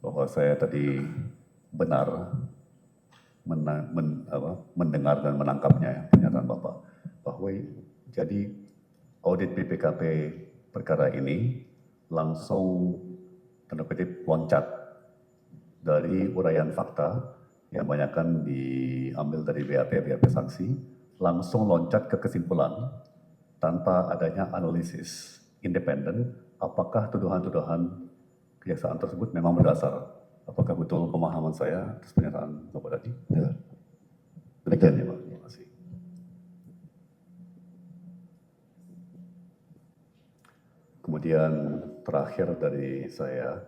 bahwa saya tadi benar mendengar dan menangkapnya ya, pernyataan Bapak, bahwa jadi audit BPKP perkara ini langsung tanda kutip loncat dari uraian fakta yang banyakkan diambil dari BAP saksi, langsung loncat ke kesimpulan tanpa adanya analisis independen apakah tuduhan-tuduhan kejaksaan tersebut memang berdasar. Apakah betul pemahaman saya atas pernyataan Bapak tadi? Betul. Demikian ya Pak, terima kasih. Kemudian terakhir dari saya,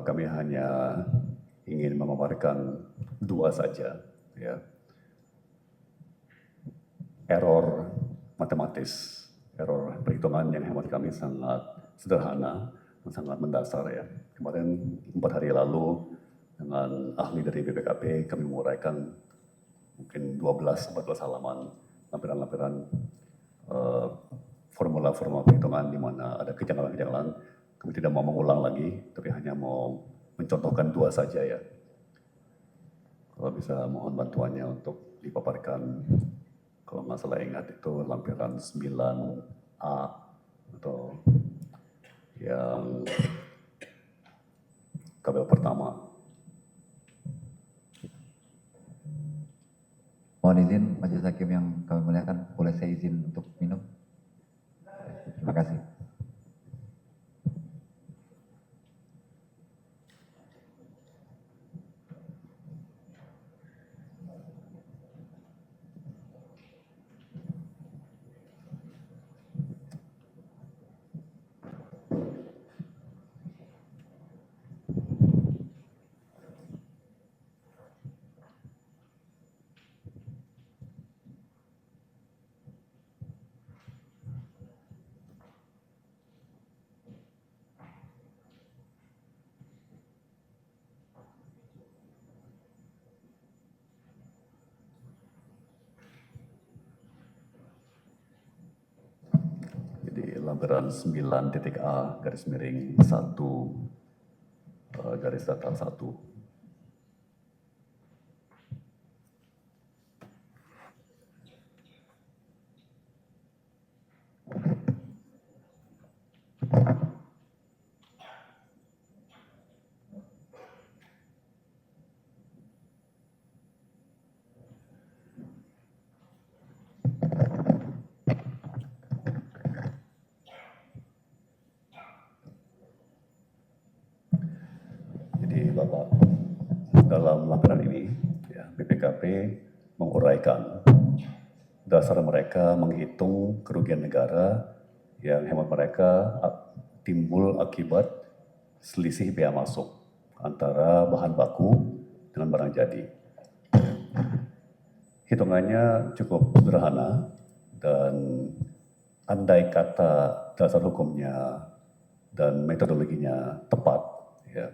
kami hanya ingin memaparkan dua saja, ya. Error matematis, error perhitungan yang hemat kami sangat sederhana, sangat mendasar ya. Kemarin 4 hari lalu dengan ahli dari BPKP kami menguraikan mungkin 12-14 halaman lampiran-lampiran formula-formula perhitungan di mana ada kejanggalan-kejanggalan. Kami tidak mau mengulang lagi, tapi hanya mau mencontohkan dua saja ya. Kalau bisa mohon bantuannya untuk dipaparkan, kalau nggak salah ingat itu lampiran 9A atau yang tabel pertama. Mohon izin majelis hakim yang kami muliakan, boleh saya izin untuk minum? Terima kasih. Jadi lampiran 9.A garis miring 1 garis datar 1. Jadi Bapak, dalam laporan ini ya, BPKP menguraikan dasar mereka menghitung kerugian negara yang hemat mereka timbul akibat selisih biaya masuk antara bahan baku dengan barang jadi. Hitungannya cukup sederhana dan andai kata dasar hukumnya dan metodologinya tepat, ya,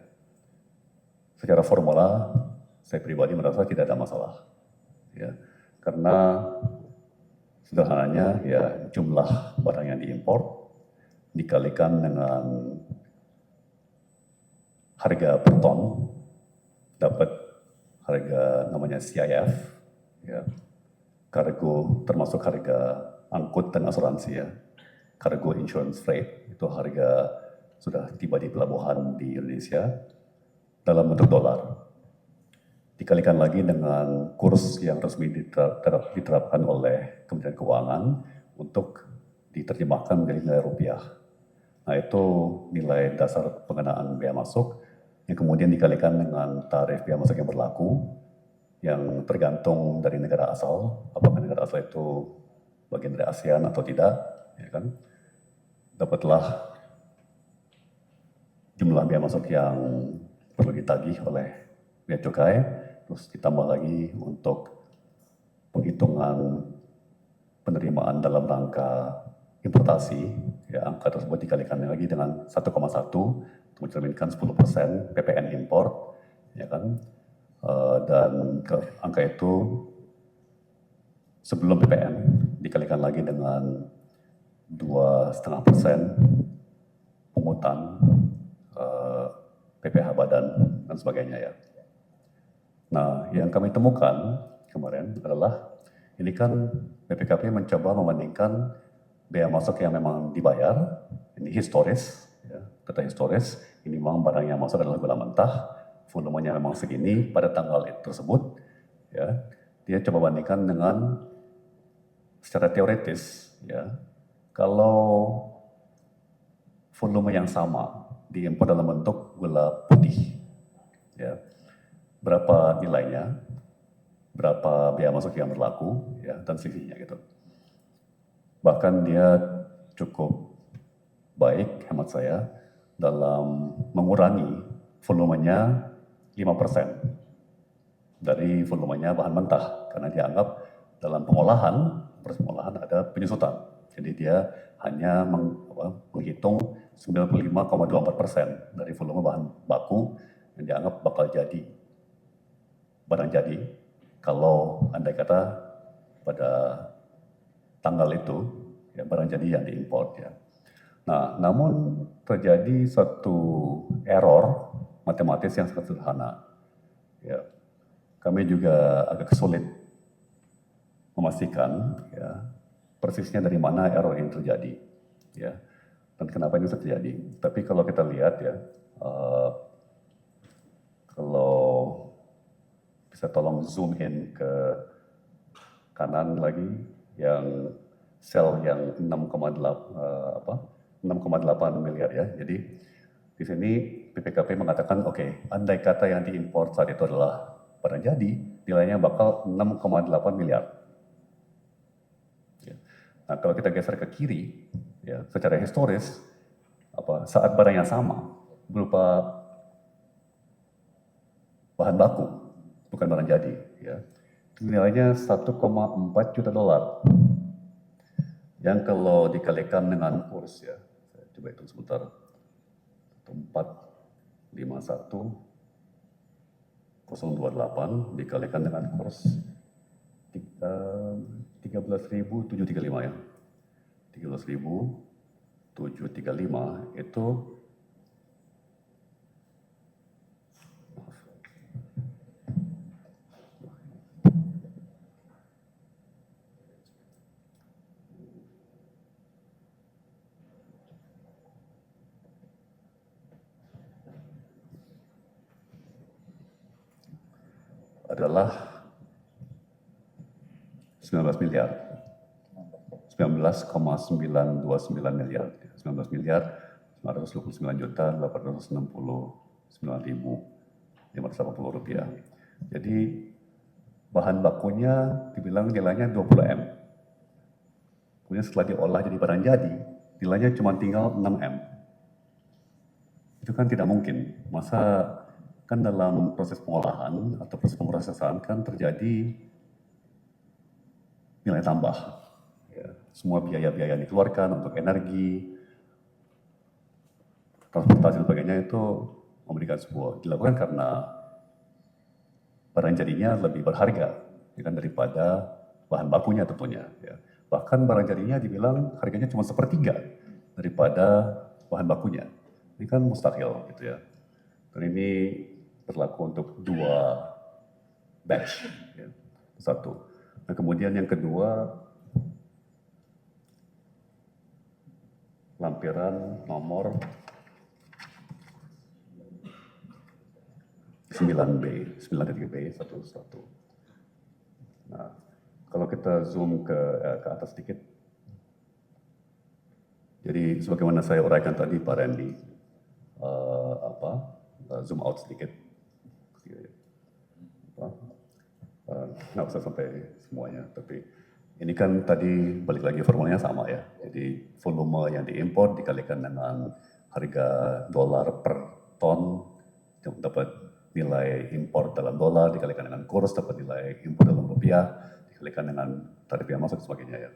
secara formula saya pribadi merasa tidak ada masalah, ya, karena sederhananya ya jumlah barang yang diimpor dikalikan dengan harga per ton dapat harga namanya CIF, ya, kargo termasuk harga angkut dan asuransi, ya, cargo insurance freight itu harga sudah tiba di pelabuhan di Indonesia dalam bentuk dolar. Dikalikan lagi dengan kurs yang resmi diterapkan oleh Kementerian Keuangan untuk diterjemahkan menjadi nilai rupiah. Nah, itu nilai dasar pengenaan biaya masuk yang kemudian dikalikan dengan tarif biaya masuk yang berlaku yang tergantung dari negara asal, apakah negara asal itu bagian dari ASEAN atau tidak, ya kan? Dapatlah jumlah biaya masuk yang perlu ditagih oleh bea cukai, terus ditambah lagi untuk penghitungan penerimaan dalam rangka importasi, ya, angka tersebut dikalikan lagi dengan 1,1 untuk mencerminkan 10% PPN impor, ya kan, dan angka itu sebelum PPN dikalikan lagi dengan 2,5% pungutan PPh badan dan sebagainya, ya. Nah, yang kami temukan kemarin adalah ini kan BPKP mencoba membandingkan biaya masuk yang memang dibayar, ini historis, ya, data historis, ini memang barang yang masuk adalah gula mentah, volumenya memang segini pada tanggal tersebut, ya. Dia coba bandingkan dengan secara teoritis, ya, kalau volume yang sama diimpor dalam bentuk gula putih, ya, berapa nilainya, berapa biaya masuk yang berlaku, ya, dan selisihnya gitu. Bahkan dia cukup baik hemat saya dalam mengurangi volumenya 5% dari volumenya bahan mentah karena dianggap dalam proses pengolahan ada penyusutan. Jadi dia hanya menghitung 95,24% dari volume bahan baku yang dianggap bakal jadi barang jadi kalau andai kata pada tanggal itu, ya, barang jadi yang diimpor, ya. Nah, namun terjadi satu error matematis yang sangat sederhana, ya. Kami juga agak sulit memastikan, ya, persisnya dari mana error ini terjadi, ya, dan kenapa ini bisa terjadi. Tapi kalau kita lihat, ya, kalau bisa tolong zoom in ke kanan lagi, yang sel yang 6,8 miliar, ya. Jadi di sini BPKP mengatakan, oke, andai kata yang diimpor saat itu adalah barang jadi, nilainya bakal 6,8 miliar. Ya. Nah, kalau kita geser ke kiri, ya, secara historis, saat barang yang sama berupa bahan baku, bukan barang jadi, ya, nilainya 1,4 juta dolar. Yang kalau dikalikan dengan kurs, ya, saya coba hitung sebentar, 451,028 dikalikan dengan kurs 13.735, ya, 13.735 itu adalah 19 miliar. 19,929 miliar. 19 miliar 929 juta 869.580 rupiah. Jadi bahan bakunya dibilang nilainya 20 M. kemudian setelah diolah jadi barang jadi, nilainya cuma tinggal 6M. Itu kan tidak mungkin. Masa kan dalam proses pengolahan atau proses pemrosesan kan terjadi nilai tambah. Ya, semua biaya-biaya yang dikeluarkan untuk energi, transportasi dan sebagainya itu memberikan sebuah dilakukan karena barang jadinya lebih berharga ya kan, daripada bahan bakunya tentunya. Ya. Bahkan barang jadinya dibilang harganya cuma sepertiga daripada bahan bakunya. Ini kan mustahil gitu ya. Dan ini berlaku untuk 2 batch. Ya. Satu. Nah, kemudian yang kedua, lampiran nomor 9B, 9.B, 11. Nah, kalau kita zoom ke atas sedikit, jadi sebagaimana saya uraikan tadi Pak Randy, zoom out sedikit, nggak usah sampai semuanya, tapi ini kan tadi balik lagi formulanya sama ya, jadi volume yang diimpor dikalikan dengan harga dolar per ton, dapat nilai impor dalam dolar, dikalikan dengan kurs, dapat nilai impor dalam rupiah, dikalikan dengan tarif yang masuk dan sebagainya ya.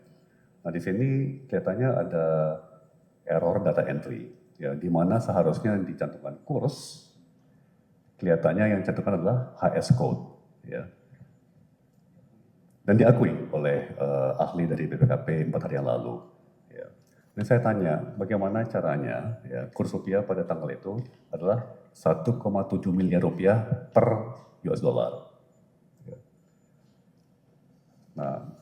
Nah di sini kelihatannya ada error data entry, ya, di mana seharusnya dicantumkan kurs, kelihatannya yang dicantumkan adalah HS code, ya. Dan diakui oleh ahli dari BPKP 4 hari yang lalu. Ya. Dan saya tanya, bagaimana caranya ya, kurs rupiah pada tanggal itu adalah 1,7 miliar rupiah per US dollar. Ya. Nah,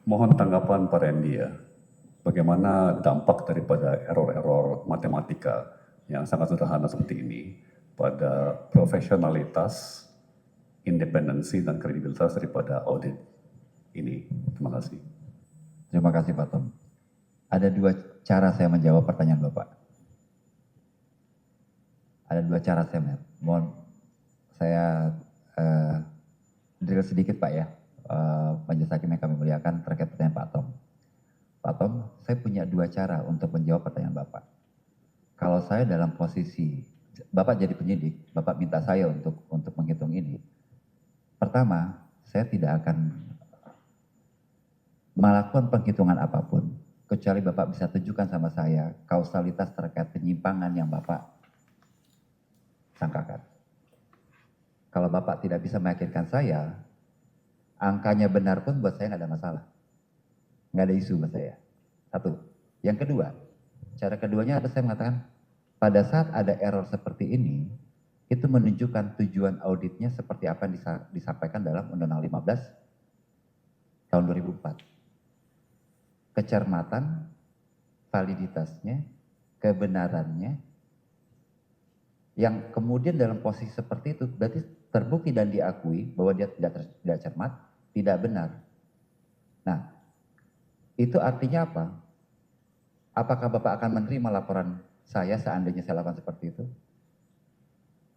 mohon tanggapan Pak Randy ya, bagaimana dampak daripada error-error matematika yang sangat sederhana seperti ini pada profesionalitas, independensi, dan kredibilitas daripada audit ini. Terima kasih. Terima kasih Pak Tom. Ada 2 cara saya menjawab pertanyaan Bapak. Ada 2 cara saya menjawab. Mohon saya drill sedikit Pak ya, majelis hakim yang kami muliakan terkait pertanyaan Pak Tom. Pak Tom, saya punya 2 cara untuk menjawab pertanyaan Bapak. Kalau saya dalam posisi, Bapak jadi penyidik, Bapak minta saya untuk menghitung ini. Pertama, saya tidak akan melakukan penghitungan apapun, kecuali Bapak bisa tunjukkan sama saya kausalitas terkait penyimpangan yang Bapak sangkakan. Kalau Bapak tidak bisa meyakinkan saya, angkanya benar pun buat saya nggak ada masalah. Nggak ada isu buat saya. 1. Yang kedua, cara keduanya adalah saya mengatakan, pada saat ada error seperti ini, itu menunjukkan tujuan auditnya seperti apa yang disampaikan dalam Undang-Undang 15 tahun 2004. Kecermatan, validitasnya, kebenarannya, yang kemudian dalam posisi seperti itu berarti terbukti dan diakui bahwa dia tidak cermat, tidak benar. Nah, itu artinya apa? Apakah Bapak akan menerima laporan saya seandainya saya lakukan seperti itu?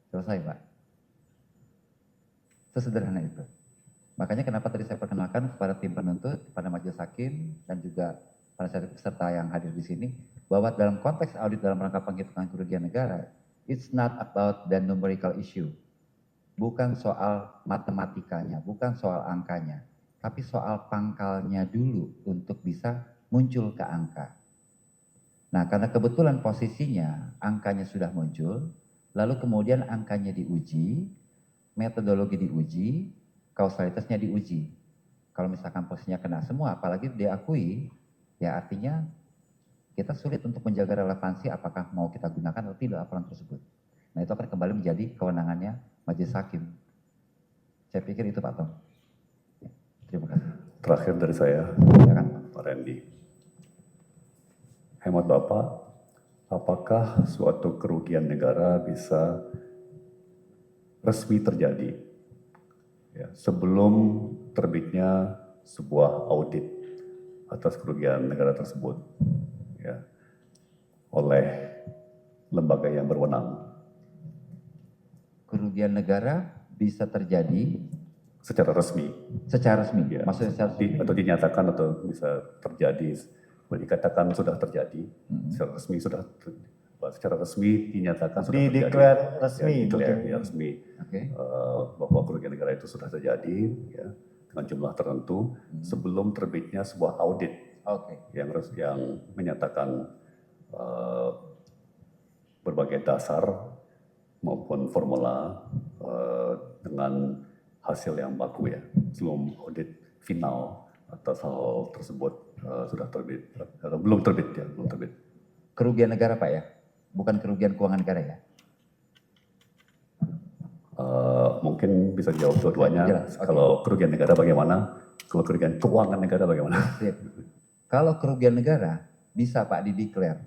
Selesai Pak. Sesederhana itu. Makanya kenapa tadi saya perkenalkan kepada tim penuntut, kepada majelis hakim, dan juga para peserta yang hadir di sini, bahwa dalam konteks audit dalam rangka penghitungan kerugian negara, it's not about the numerical issue. Bukan soal matematikanya, bukan soal angkanya, tapi soal pangkalnya dulu untuk bisa muncul ke angka. Nah, karena kebetulan posisinya angkanya sudah muncul, lalu kemudian angkanya diuji, metodologi diuji, kausalitasnya diuji. Kalau misalkan posisinya kena semua, apalagi diakui, ya artinya kita sulit untuk menjaga relevansi apakah mau kita gunakan atau tidak laporan tersebut. Nah, itu akan kembali menjadi kewenangannya majelis hakim. Saya pikir itu Pak Tom. Ya, terima kasih. Terakhir dari saya, Silakan. Pak Randy. Hemat Bapak, apakah suatu kerugian negara bisa resmi terjadi ya, sebelum terbitnya sebuah audit atas kerugian negara tersebut ya, oleh lembaga yang berwenang? Kerugian negara bisa terjadi secara resmi. Secara resmi, Ya, maksudnya secara resmi. atau dinyatakan atau bisa terjadi, boleh dikatakan sudah terjadi, secara resmi secara resmi dinyatakan sudah terjadi. Di-declare resmi, Ya, declare, mungkin. ya, resmi. Oke. Bahwa kerugian negara itu sudah terjadi, ya, dengan jumlah tertentu sebelum terbitnya sebuah audit Oke. yang menyatakan berbagai dasar maupun formula dengan hasil yang baku ya, sebelum audit final atas hal tersebut sudah terbit atau belum terbit ya, belum terbit. Kerugian negara Pak ya, bukan kerugian keuangan negara ya? Mungkin bisa jawab dua-duanya. Jelas, oke. Kalau kerugian negara bagaimana? Kalau kerugian keuangan negara bagaimana? Sip. Kalau kerugian negara bisa Pak dideklar.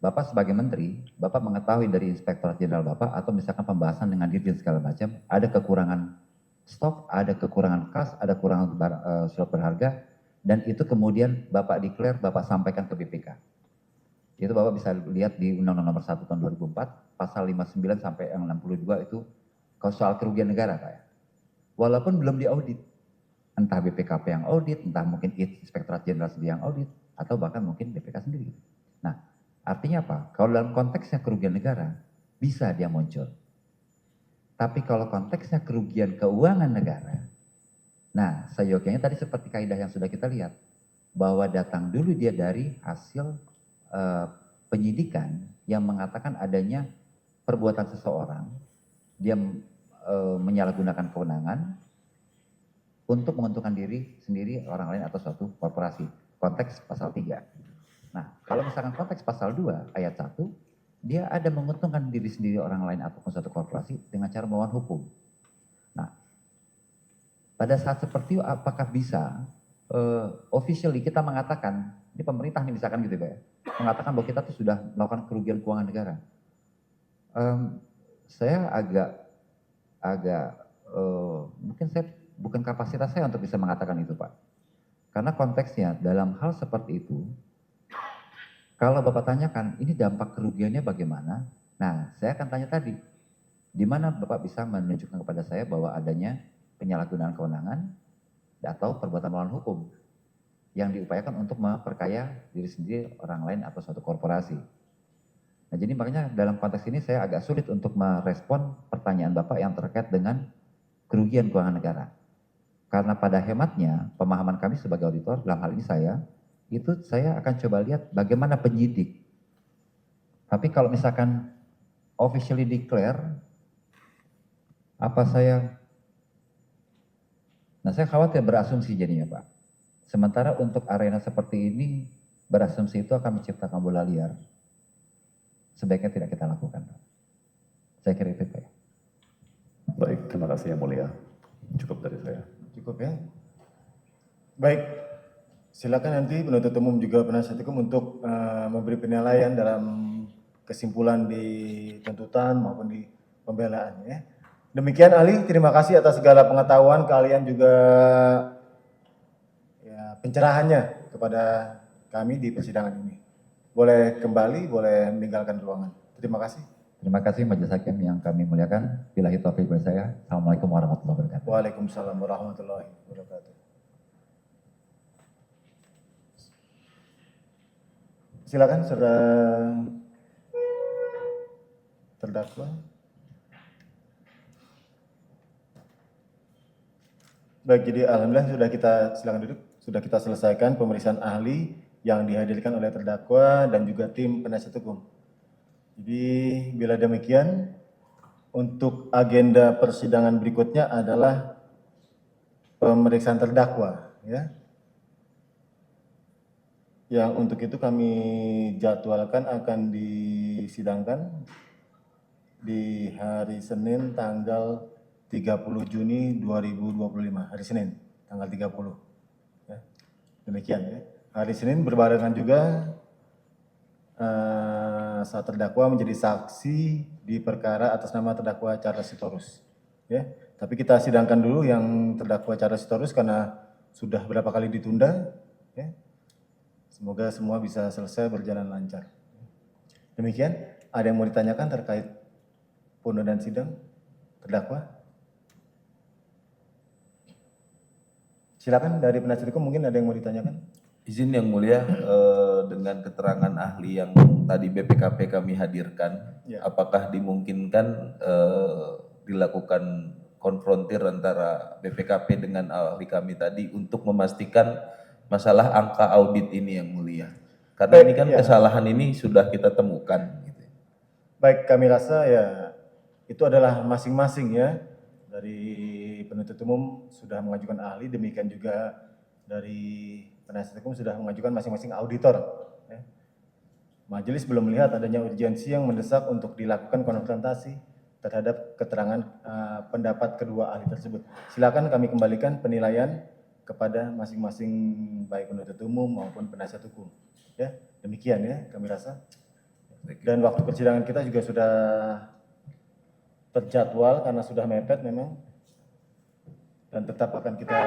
Bapak sebagai menteri, Bapak mengetahui dari Inspektorat Jenderal Bapak atau misalkan pembahasan dengan Dirjen segala macam, ada kekurangan stok, ada kekurangan kas, ada kekurangan surat berharga, dan itu kemudian Bapak deklar, Bapak sampaikan ke BPK. Itu Bapak bisa lihat di Undang-Undang Nomor 1 Tahun 2004, pasal 59 sampai yang 62 itu soal kerugian negara Pak ya. Walaupun belum diaudit, entah BPKP yang audit, entah mungkin Inspektorat Jenderal sendiri yang audit, atau bahkan mungkin BPK sendiri. Nah, artinya apa? Kalau dalam konteksnya kerugian negara, bisa dia muncul. Tapi kalau konteksnya kerugian keuangan negara, nah seyogianya tadi seperti kaidah yang sudah kita lihat, bahwa datang dulu dia dari hasil penyidikan yang mengatakan adanya perbuatan seseorang, dia menyalahgunakan kewenangan untuk menguntungkan diri sendiri, orang lain atau suatu korporasi. Konteks pasal 3. Nah, kalau misalkan konteks pasal 2 ayat 1, dia ada menguntungkan diri sendiri, orang lain ataupun suatu korporasi dengan cara melawan hukum. Nah, pada saat seperti itu apakah bisa officially kita mengatakan, ini pemerintah nih misalkan gitu Pak ya, mengatakan bahwa kita tuh sudah melakukan kerugian keuangan negara. Saya mungkin saya bukan kapasitas saya untuk bisa mengatakan itu Pak. Karena konteksnya dalam hal seperti itu, kalau Bapak tanyakan, ini dampak kerugiannya bagaimana? Nah, saya akan tanya tadi, di mana Bapak bisa menunjukkan kepada saya bahwa adanya penyalahgunaan kewenangan atau perbuatan melawan hukum yang diupayakan untuk memperkaya diri sendiri, orang lain atau suatu korporasi. Nah, jadi makanya dalam konteks ini saya agak sulit untuk merespon pertanyaan Bapak yang terkait dengan kerugian keuangan negara. Karena pada hematnya, pemahaman kami sebagai auditor, dalam hal ini saya akan coba lihat bagaimana penyidik. Tapi kalau misalkan officially declare, saya khawatir berasumsi jadinya Pak. Sementara untuk arena seperti ini, berasumsi itu akan menciptakan bola liar. Sebaiknya tidak kita lakukan. Saya kira itu Pak. Baik, terima kasih Yang Mulia. Cukup dari saya. Cukup ya. Baik, silakan nanti penuntut umum juga penasihat hukum untuk memberi penilaian dalam kesimpulan di tuntutan maupun di pembelaan ya. Demikian ahli, terima kasih atas segala pengetahuan kalian juga ya, pencerahannya kepada kami di persidangan ini. Boleh kembali, boleh meninggalkan ruangan. Terima kasih. Terima kasih Majelis Hakim yang kami muliakan. Billahi taufiq wal hidayah. Assalamualaikum warahmatullahi wabarakatuh. Waalaikumsalam warahmatullahi wabarakatuh. Silakan saudara terdakwa. Baik, jadi alhamdulillah silakan duduk. Sudah kita selesaikan pemeriksaan ahli yang dihadirkan oleh terdakwa dan juga tim penasihat hukum. Jadi bila demikian, untuk agenda persidangan berikutnya adalah pemeriksaan terdakwa, ya. Yang untuk itu kami jadwalkan akan disidangkan di hari Senin tanggal 30 Juni 2025, hari Senin tanggal 30. Ya. Demikian ya. Hari Senin berbarengan juga saat terdakwa menjadi saksi di perkara atas nama terdakwa Charles Sitorus. Ya. Tapi kita sidangkan dulu yang terdakwa Charles Sitorus karena sudah berapa kali ditunda. Ya. Semoga semua bisa selesai berjalan lancar. Demikian, ada yang mau ditanyakan terkait penundaan sidang terdakwa? Silakan dari penasihat hukum mungkin ada yang mau ditanyakan. Izin Yang Mulia, dengan keterangan ahli yang tadi BPKP kami hadirkan, Ya. apakah dimungkinkan dilakukan konfrontir antara BPKP dengan ahli kami tadi untuk memastikan masalah angka audit ini Yang Mulia? Karena Baik, ini kan ya. kesalahan ini sudah kita temukan. Gitu. Baik, kami rasa ya itu adalah masing-masing ya. Dari penuntut umum sudah mengajukan ahli, demikian juga dari penasihat hukum sudah mengajukan masing-masing auditor. Ya. Majelis belum melihat adanya urgensi yang mendesak untuk dilakukan konfrontasi terhadap keterangan pendapat kedua ahli tersebut. Silakan kami kembalikan penilaian kepada masing-masing baik penuntut umum maupun penasihat hukum. Ya, demikian ya kami rasa. Dan waktu persidangan kita juga sudah terjadwal karena sudah mepet memang, dan tetap akan kita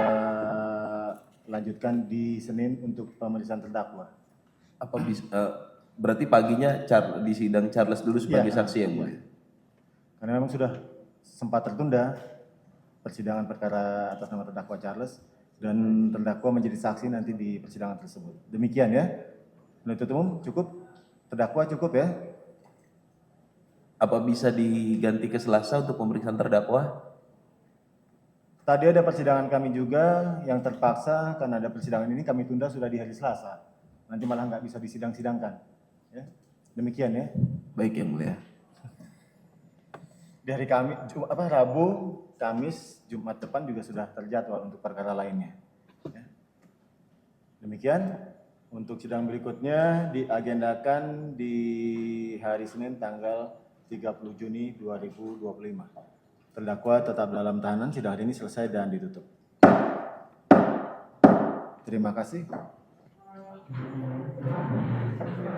lanjutkan di Senin untuk pemeriksaan terdakwa. Apa bisa, berarti paginya di sidang Charles dulu sebagai Iya, saksi Yang Mulia? Karena memang sudah sempat tertunda persidangan perkara atas nama terdakwa Charles, dan terdakwa menjadi saksi nanti di persidangan tersebut. Demikian ya. Penuntut umum cukup, terdakwa cukup ya. Apa bisa diganti ke Selasa untuk pemeriksaan terdakwa? Tadi ada persidangan kami juga yang terpaksa karena ada persidangan ini kami tunda sudah di hari Selasa. Nanti malah nggak bisa disidang-sidangkan. Ya. Demikian ya. Baik Yang Mulia. Di hari Rabu, Kamis, Jumat depan juga sudah terjadwal untuk perkara lainnya. Ya. Demikian, untuk sidang berikutnya diagendakan di hari Senin tanggal 30 Juni 2025. Terdakwa tetap dalam tahanan, sidang hari ini selesai dan ditutup. Terima kasih.